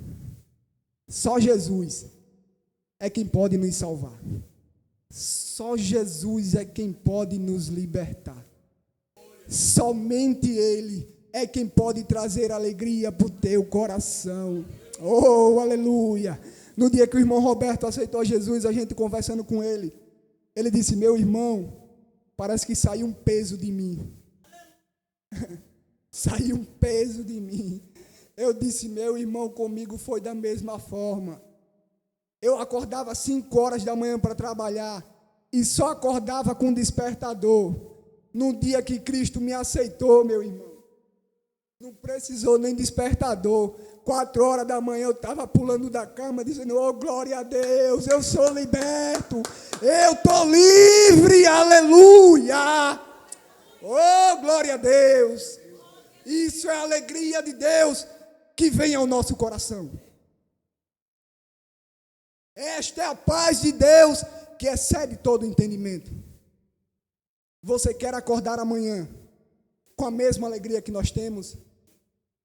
só Jesus é quem pode nos salvar. Só Jesus é quem pode nos libertar. Somente Ele é quem pode trazer alegria para o teu coração. Oh, aleluia. No dia que o irmão Roberto aceitou Jesus, a gente conversando com ele, ele disse: meu irmão, parece que saiu um peso de mim. Saiu um peso de mim. Eu disse: meu irmão, comigo foi da mesma forma. Eu acordava 5 horas da manhã para trabalhar e só acordava com despertador. No dia que Cristo me aceitou, meu irmão, não precisou nem despertador. 4 horas da manhã eu estava pulando da cama, dizendo: oh, glória a Deus, eu sou liberto, eu estou livre, aleluia. Oh, glória a Deus. Isso é a alegria de Deus que vem ao nosso coração. Esta é a paz de Deus que excede todo entendimento. Você quer acordar amanhã com a mesma alegria que nós temos?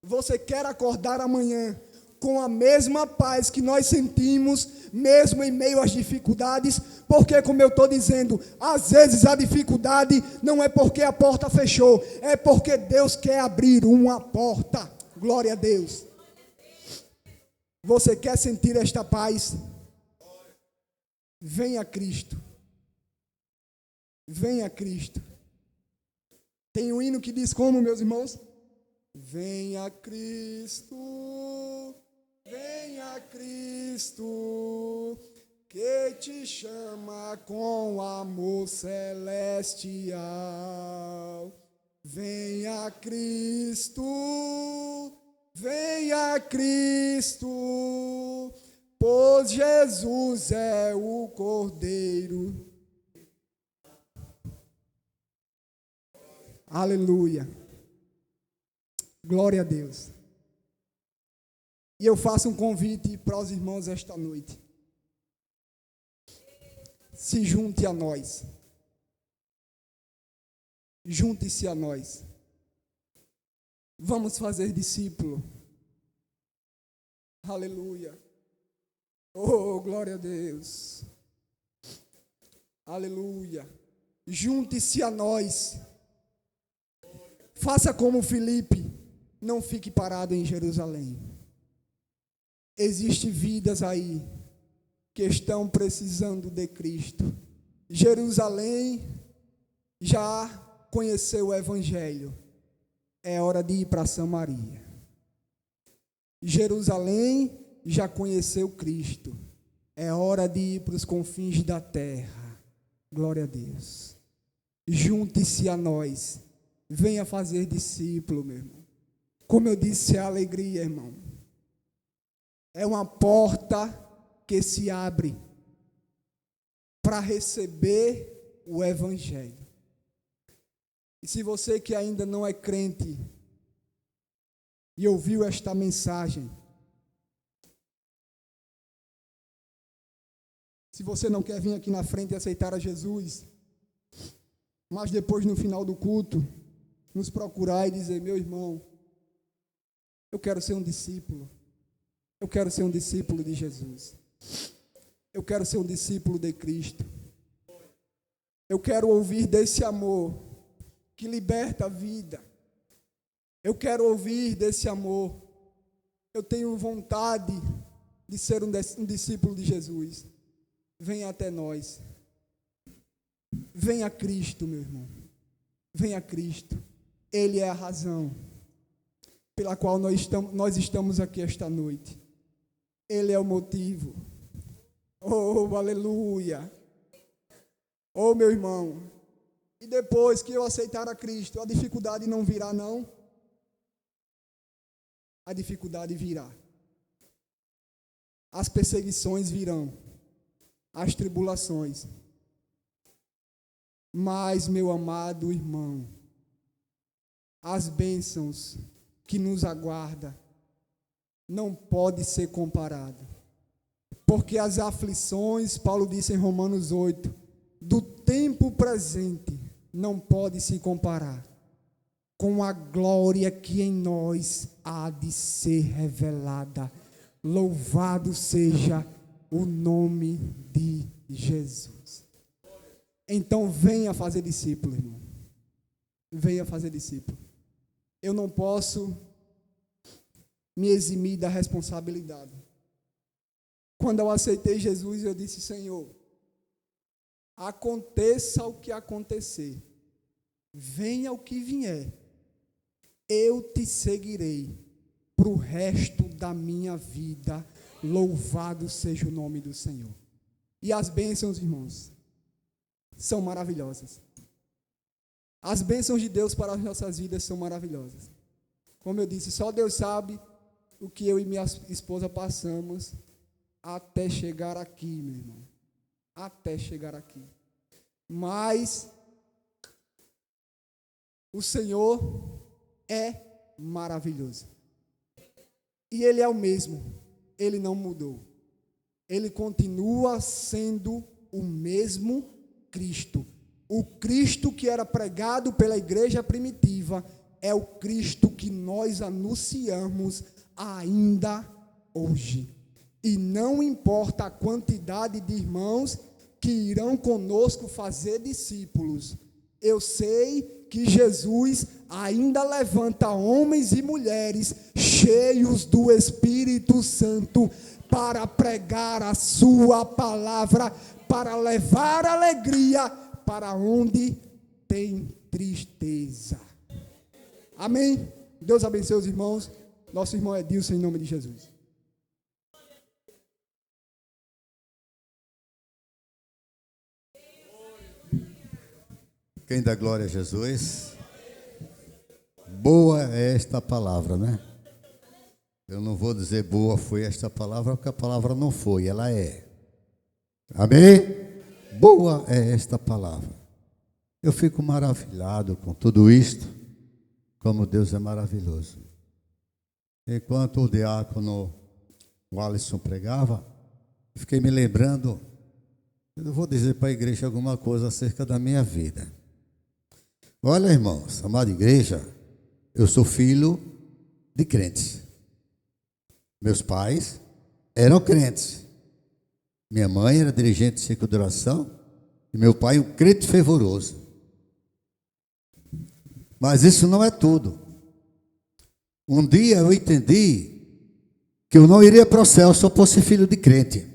Você quer acordar amanhã com a mesma paz que nós sentimos, mesmo em meio às dificuldades? Porque, como eu estou dizendo, às vezes a dificuldade não é porque a porta fechou, é porque Deus quer abrir uma porta. Glória a Deus. Você quer sentir esta paz? Venha a Cristo. Venha a Cristo. Tem um hino que diz como, meus irmãos? Venha a Cristo, venha a Cristo, que te chama com amor celestial. Venha a Cristo, venha a Cristo, pois Jesus é o Cordeiro. Aleluia. Glória a Deus. E eu faço um convite para os irmãos esta noite. Se junte a nós. Junte-se a nós. Vamos fazer discípulo. Aleluia. Oh, glória a Deus. Aleluia. Junte-se a nós. Faça como Filipe. Não fique parado em Jerusalém. Existem vidas aí que estão precisando de Cristo. Jerusalém já conheceu o Evangelho. É hora de ir para Samaria. Jerusalém já conheceu Cristo. É hora de ir para os confins da terra. Glória a Deus. Junte-se a nós. Venha fazer discípulo, meu irmão. Como eu disse, é alegria, irmão. É uma porta que se abre para receber o Evangelho. E se você que ainda não é crente e ouviu esta mensagem, se você não quer vir aqui na frente e aceitar a Jesus, mas depois no final do culto, nos procurar e dizer: meu irmão, eu quero ser um discípulo. Eu quero ser um discípulo de Jesus. Eu quero ser um discípulo de Cristo. Eu quero ouvir desse amor que liberta a vida. Eu quero ouvir desse amor. Eu tenho vontade de ser um discípulo de Jesus. Venha até nós. Venha a Cristo, meu irmão. Venha a Cristo. Ele é a razão pela qual nós estamos aqui esta noite. Ele é o motivo. Oh, aleluia. Oh, meu irmão. E depois que eu aceitar a Cristo, a dificuldade não virá, não. A dificuldade virá. As perseguições virão. As tribulações. Mas, meu amado irmão, as bênçãos que nos aguarda não pode ser comparado. Porque as aflições, Paulo disse em Romanos 8, do tempo presente não pode se comparar com a glória que em nós há de ser revelada. Louvado seja o nome de Jesus. Então venha fazer discípulo, irmão. Venha fazer discípulo. Eu não posso me eximir da responsabilidade. Quando eu aceitei Jesus, eu disse: Senhor, aconteça o que acontecer, venha o que vier, eu te seguirei para o resto da minha vida. Louvado seja o nome do Senhor. E as bênçãos, irmãos, são maravilhosas. As bênçãos de Deus para as nossas vidas são maravilhosas. Como eu disse, só Deus sabe o que eu e minha esposa passamos até chegar aqui, meu irmão. Até chegar aqui. Mas o Senhor é maravilhoso. E Ele é o mesmo. Ele não mudou. Ele continua sendo o mesmo Cristo. O Cristo que era pregado pela igreja primitiva é o Cristo que nós anunciamos ainda hoje. E não importa a quantidade de irmãos que irão conosco fazer discípulos. Eu sei que Jesus ainda levanta homens e mulheres cheios do Espírito Santo para pregar a sua palavra, para levar alegria para onde tem tristeza. Amém? Deus abençoe os irmãos. Nosso irmão Edilson, em nome de Jesus. Quem dá glória a Jesus? Boa é esta palavra, né? Eu não vou dizer boa foi esta palavra, porque a palavra não foi, ela é. Amém? Boa é esta palavra. Eu fico maravilhado com tudo isto, como Deus é maravilhoso. enquanto o diácono Alisson pregava, fiquei me lembrando, eu vou dizer para a igreja alguma coisa acerca da minha vida. Olha, irmãos, amada igreja, eu sou filho de crentes. Meus pais eram crentes. Minha mãe era dirigente de ciclo de oração e meu pai um crente fervoroso. Mas isso não é tudo. Um dia eu entendi que eu não iria para o céu se eu fosse filho de crente.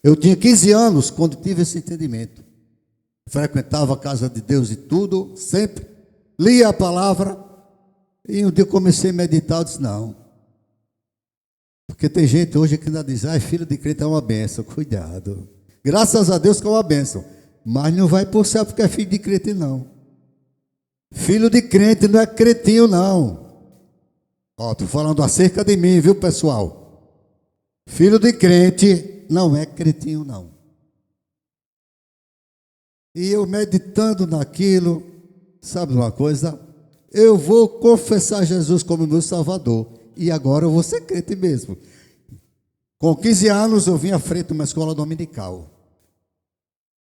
Eu tinha 15 anos quando tive esse entendimento. Frequentava a casa de Deus e tudo, sempre. Lia a palavra. E um dia eu comecei a meditar, eu disse, não. Porque tem gente hoje que ainda diz, filho de crente é uma bênção. Cuidado. Graças a Deus que é uma bênção. Mas não vai para o céu porque é filho de crente, não. Filho de crente não é cretinho, não. Estou falando acerca de mim, viu, pessoal? Filho de crente não é cretinho, não. E eu meditando naquilo, sabe uma coisa? Eu vou confessar Jesus como meu Salvador. E agora eu vou ser crente mesmo. Com 15 anos eu vim à frente de uma escola dominical.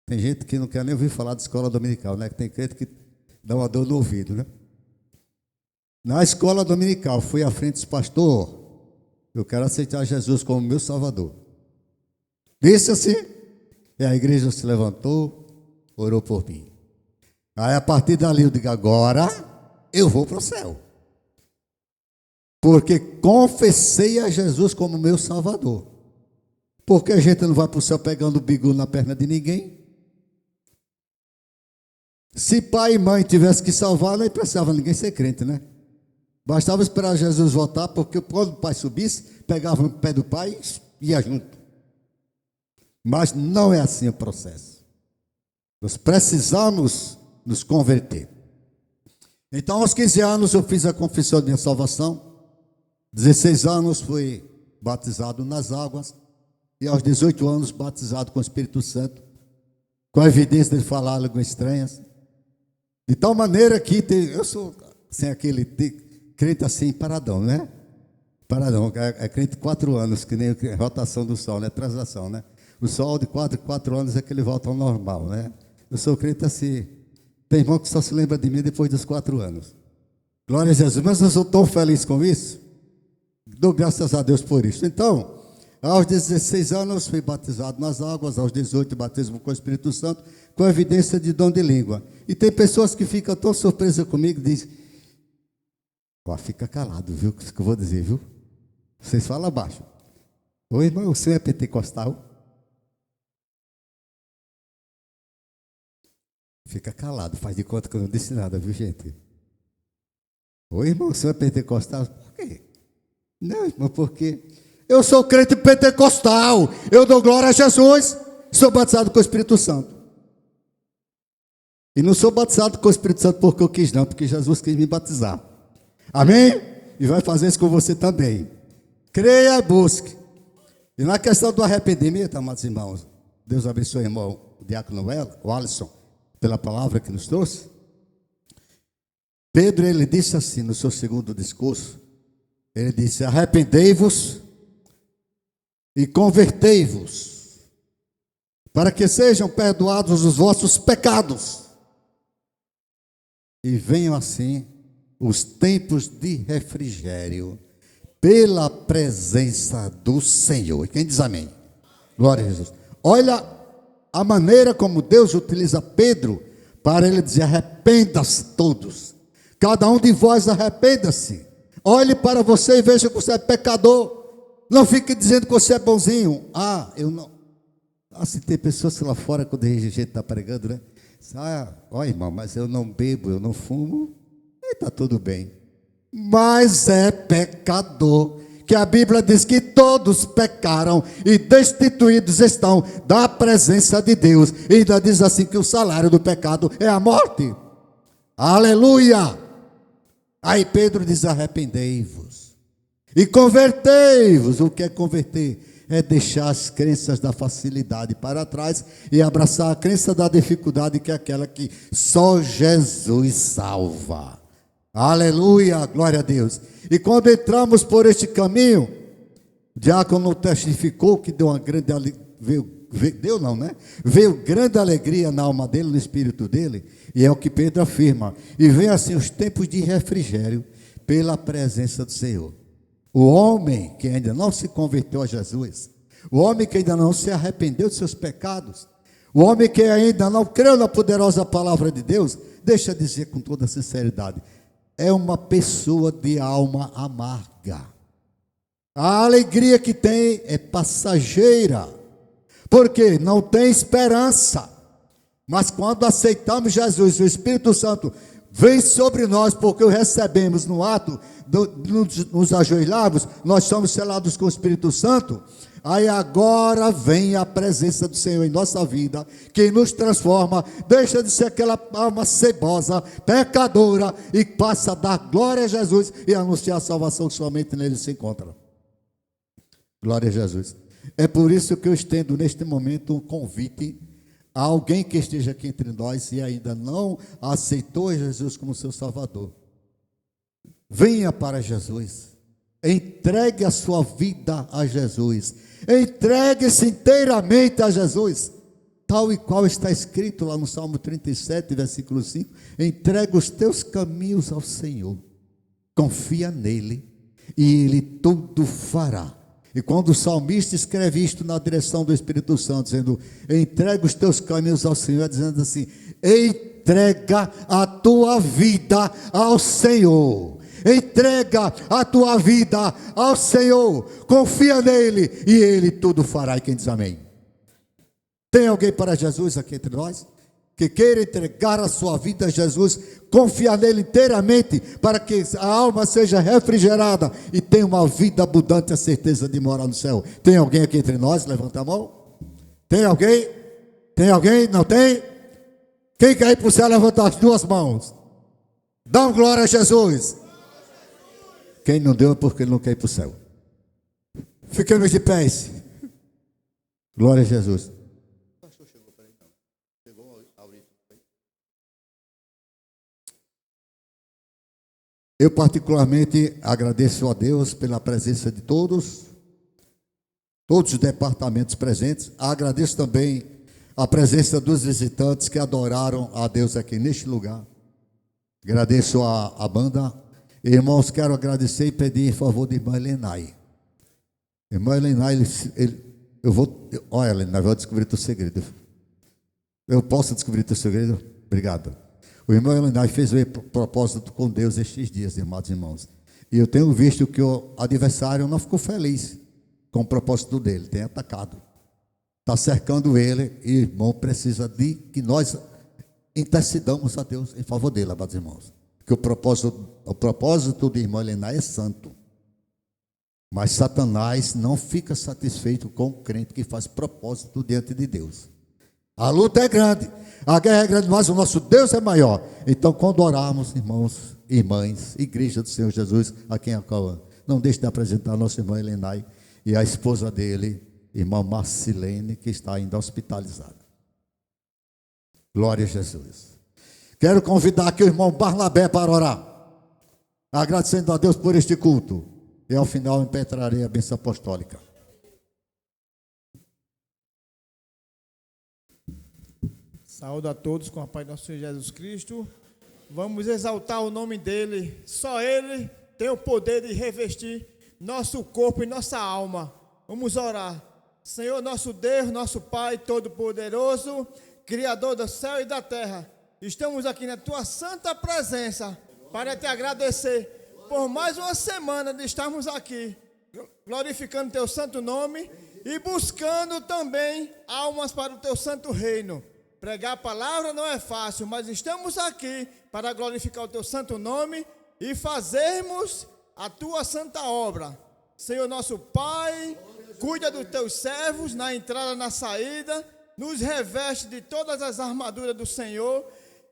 Tem gente que não quer nem ouvir falar de escola dominical, né? Tem crente que dá uma dor no ouvido, né? Na escola dominical, fui à frente dos pastor, eu quero aceitar Jesus como meu Salvador. Disse assim, e a igreja se levantou, orou por mim. Aí a partir dali eu digo, agora eu vou para o céu. Porque confessei a Jesus como meu Salvador. Porque a gente não vai para o céu pegando o bigu na perna de ninguém. Se pai e mãe tivessem que salvar, não precisava ninguém ser crente, né? Bastava esperar Jesus voltar, porque quando o pai subisse, pegava o pé do pai e ia junto. Mas não é assim o processo. Nós precisamos nos converter. Então, aos 15 anos, eu fiz a confissão de minha salvação. 16 anos, fui batizado nas águas. E aos 18 anos, batizado com o Espírito Santo, com a evidência de falar línguas estranhas. De tal maneira que eu sou sem aquele crente assim, paradão, né? Paradão, é crente de 4 anos, que nem a rotação do sol, né? Translação, né? O sol de 4 anos é que ele volta ao normal, né? Eu sou crente assim. Tem irmão que só se lembra de mim depois dos 4 anos. Glória a Jesus, mas eu sou tão feliz com isso. Dou graças a Deus por isso. Então, aos 16 anos fui batizado nas águas, aos 18 batismo com o Espírito Santo, com evidência de dom de língua. E tem pessoas que ficam tão surpresas comigo e dizem, fica calado, viu, o que eu vou dizer, viu? Vocês falam baixo. Ô irmão, o senhor é pentecostal? Fica calado, faz de conta que eu não disse nada, viu, gente? Ô irmão, o senhor é pentecostal? Por quê? Não, irmão, porque eu sou crente pentecostal, eu dou glória a Jesus, sou batizado com o Espírito Santo. E não sou batizado com o Espírito Santo porque eu quis, não, porque Jesus quis me batizar. Amém? E vai fazer isso com você também. Creia e busque. E na questão do arrependimento, amados irmãos, Deus abençoe o irmão o diácono o Alisson, pela palavra que nos trouxe. Pedro, ele disse assim no seu segundo discurso, ele disse, arrependei-vos e convertei-vos, para que sejam perdoados os vossos pecados, e venham assim os tempos de refrigério, pela presença do Senhor. Quem diz amém? Glória a Jesus. Olha a maneira como Deus utiliza Pedro, para ele dizer, arrependa-se todos, cada um de vós arrependa-se. Olhe para você e veja que você é pecador. Não fique dizendo que você é bonzinho. Eu não. Assim, tem pessoas que lá fora, quando a gente está pregando, né? Ó irmão, mas eu não bebo, eu não fumo, e está tudo bem. Mas é pecador, que a Bíblia diz que todos pecaram e destituídos estão da presença de Deus. E ainda diz assim que o salário do pecado é a morte. Aleluia! Aí Pedro diz, arrependei-vos e convertei-vos. O que é converter? É deixar as crenças da facilidade para trás e abraçar a crença da dificuldade, que é aquela que só Jesus salva. Aleluia, glória a Deus. E quando entramos por este caminho, o diácono testificou que deu uma grande alegria, veio grande alegria na alma dele, no espírito dele, e é o que Pedro afirma. E vem assim os tempos de refrigério pela presença do Senhor. O homem que ainda não se converteu a Jesus, o homem que ainda não se arrependeu de seus pecados, o homem que ainda não creu na poderosa palavra de Deus, deixa eu dizer com toda sinceridade, é uma pessoa de alma amarga. A alegria que tem é passageira, porque não tem esperança. Mas quando aceitamos Jesus, o Espírito Santo vem sobre nós, porque o recebemos no ato de nos ajoelharmos, nós somos selados com o Espírito Santo. Aí agora vem a presença do Senhor em nossa vida, que nos transforma, deixa de ser aquela alma cebosa, pecadora, e passa a dar glória a Jesus e anunciar a salvação que somente nele se encontra. Glória a Jesus. É por isso que eu estendo neste momento um convite a alguém que esteja aqui entre nós e ainda não aceitou Jesus como seu Salvador. Venha para Jesus. Entregue a sua vida a Jesus. Entregue-se inteiramente a Jesus. Tal e qual está escrito lá no Salmo 37, versículo 5. Entrega os teus caminhos ao Senhor. Confia nele e ele tudo fará. E quando o salmista escreve isto na direção do Espírito Santo, dizendo, entrega os teus caminhos ao Senhor, dizendo assim, entrega a tua vida ao Senhor. Entrega a tua vida ao Senhor, confia nele e ele tudo fará. E quem diz amém? Tem alguém para Jesus aqui entre nós? Que queira entregar a sua vida a Jesus, confiar nele inteiramente, para que a alma seja refrigerada e tenha uma vida abundante, a certeza de morar no céu. Tem alguém aqui entre nós? Levanta a mão. Tem alguém? Tem alguém? Não tem? Quem quer ir para o céu, levanta as duas mãos. Dá uma glória a Jesus. Quem não deu é porque ele não quer ir para o céu. Fiquemos de pés. Glória a Jesus. Eu particularmente agradeço a Deus pela presença de todos os departamentos presentes. Agradeço também a presença dos visitantes que adoraram a Deus aqui neste lugar. Agradeço a banda. Irmãos, quero agradecer e pedir em favor de irmã Elenay. Irmã Elenay, olha, Elenay, eu vou descobrir teu segredo. Eu posso descobrir teu segredo? Obrigado. O irmão Elenay fez o propósito com Deus estes dias, amados irmãos. E eu tenho visto que o adversário não ficou feliz com o propósito dele, tem atacado. Está cercando ele e o irmão precisa de que nós intercedamos a Deus em favor dele, amados irmãos. Que o propósito de irmão Elenay é santo. Mas Satanás não fica satisfeito com o crente que faz propósito diante de Deus. A luta é grande, a guerra é grande, mas o nosso Deus é maior. Então, quando orarmos, irmãos, irmãs, igreja do Senhor Jesus, aqui em Acauã, não deixe de apresentar a nossa irmã Elenay e a esposa dele, irmã Marcilene, que está ainda hospitalizada. Glória a Jesus. Quero convidar aqui o irmão Barnabé para orar, agradecendo a Deus por este culto. E ao final impetrarei a bênção apostólica. Saúdo a todos com a paz do nosso Senhor Jesus Cristo. Vamos exaltar o nome dele. Só ele tem o poder de revestir nosso corpo e nossa alma. Vamos orar. Senhor, nosso Deus, nosso Pai Todo-Poderoso, Criador do céu e da terra, estamos aqui na tua santa presença para te agradecer por mais uma semana de estarmos aqui, glorificando teu santo nome e buscando também almas para o teu santo reino. Pregar a palavra não é fácil, mas estamos aqui para glorificar o teu santo nome e fazermos a tua santa obra. Senhor nosso Pai, cuida dos teus servos na entrada e na saída, nos reveste de todas as armaduras do Senhor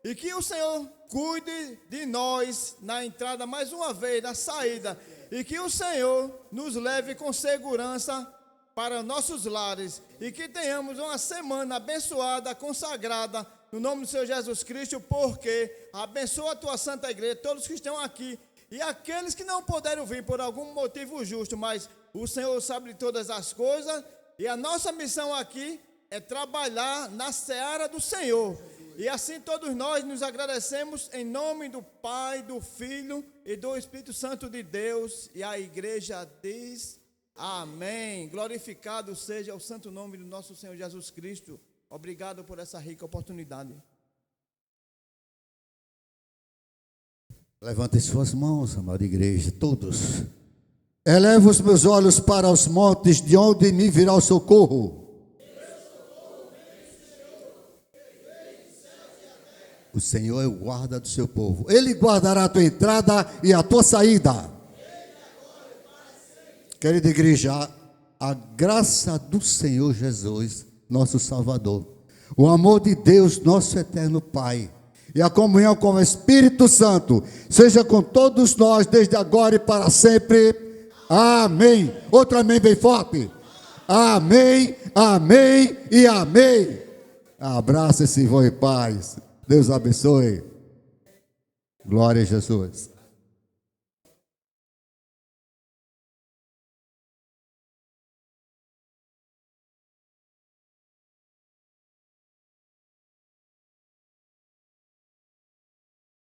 e que o Senhor cuide de nós na entrada mais uma vez, na saída, e que o Senhor nos leve com segurança para nossos lares e que tenhamos uma semana abençoada, consagrada no nome do Senhor Jesus Cristo, porque abençoa a tua santa igreja, todos que estão aqui, e aqueles que não puderam vir por algum motivo justo, mas o Senhor sabe de todas as coisas, e a nossa missão aqui é trabalhar na seara do Senhor. E assim todos nós nos agradecemos em nome do Pai, do Filho e do Espírito Santo de Deus. E a igreja diz amém. Glorificado seja o santo nome do nosso Senhor Jesus Cristo. Obrigado por essa rica oportunidade. Levantem suas mãos, amada igreja, todos. Elevo os meus olhos para os montes, de onde me virá o socorro. O Senhor é o guarda do seu povo. Ele guardará a tua entrada e a tua saída. Querida igreja, a graça do Senhor Jesus, nosso Salvador, o amor de Deus, nosso eterno Pai, e a comunhão com o Espírito Santo, seja com todos nós, desde agora e para sempre. Amém. Outro amém bem forte. Amém, amém e amém. Abraça-se e vão em paz. Deus abençoe. Glória a Jesus.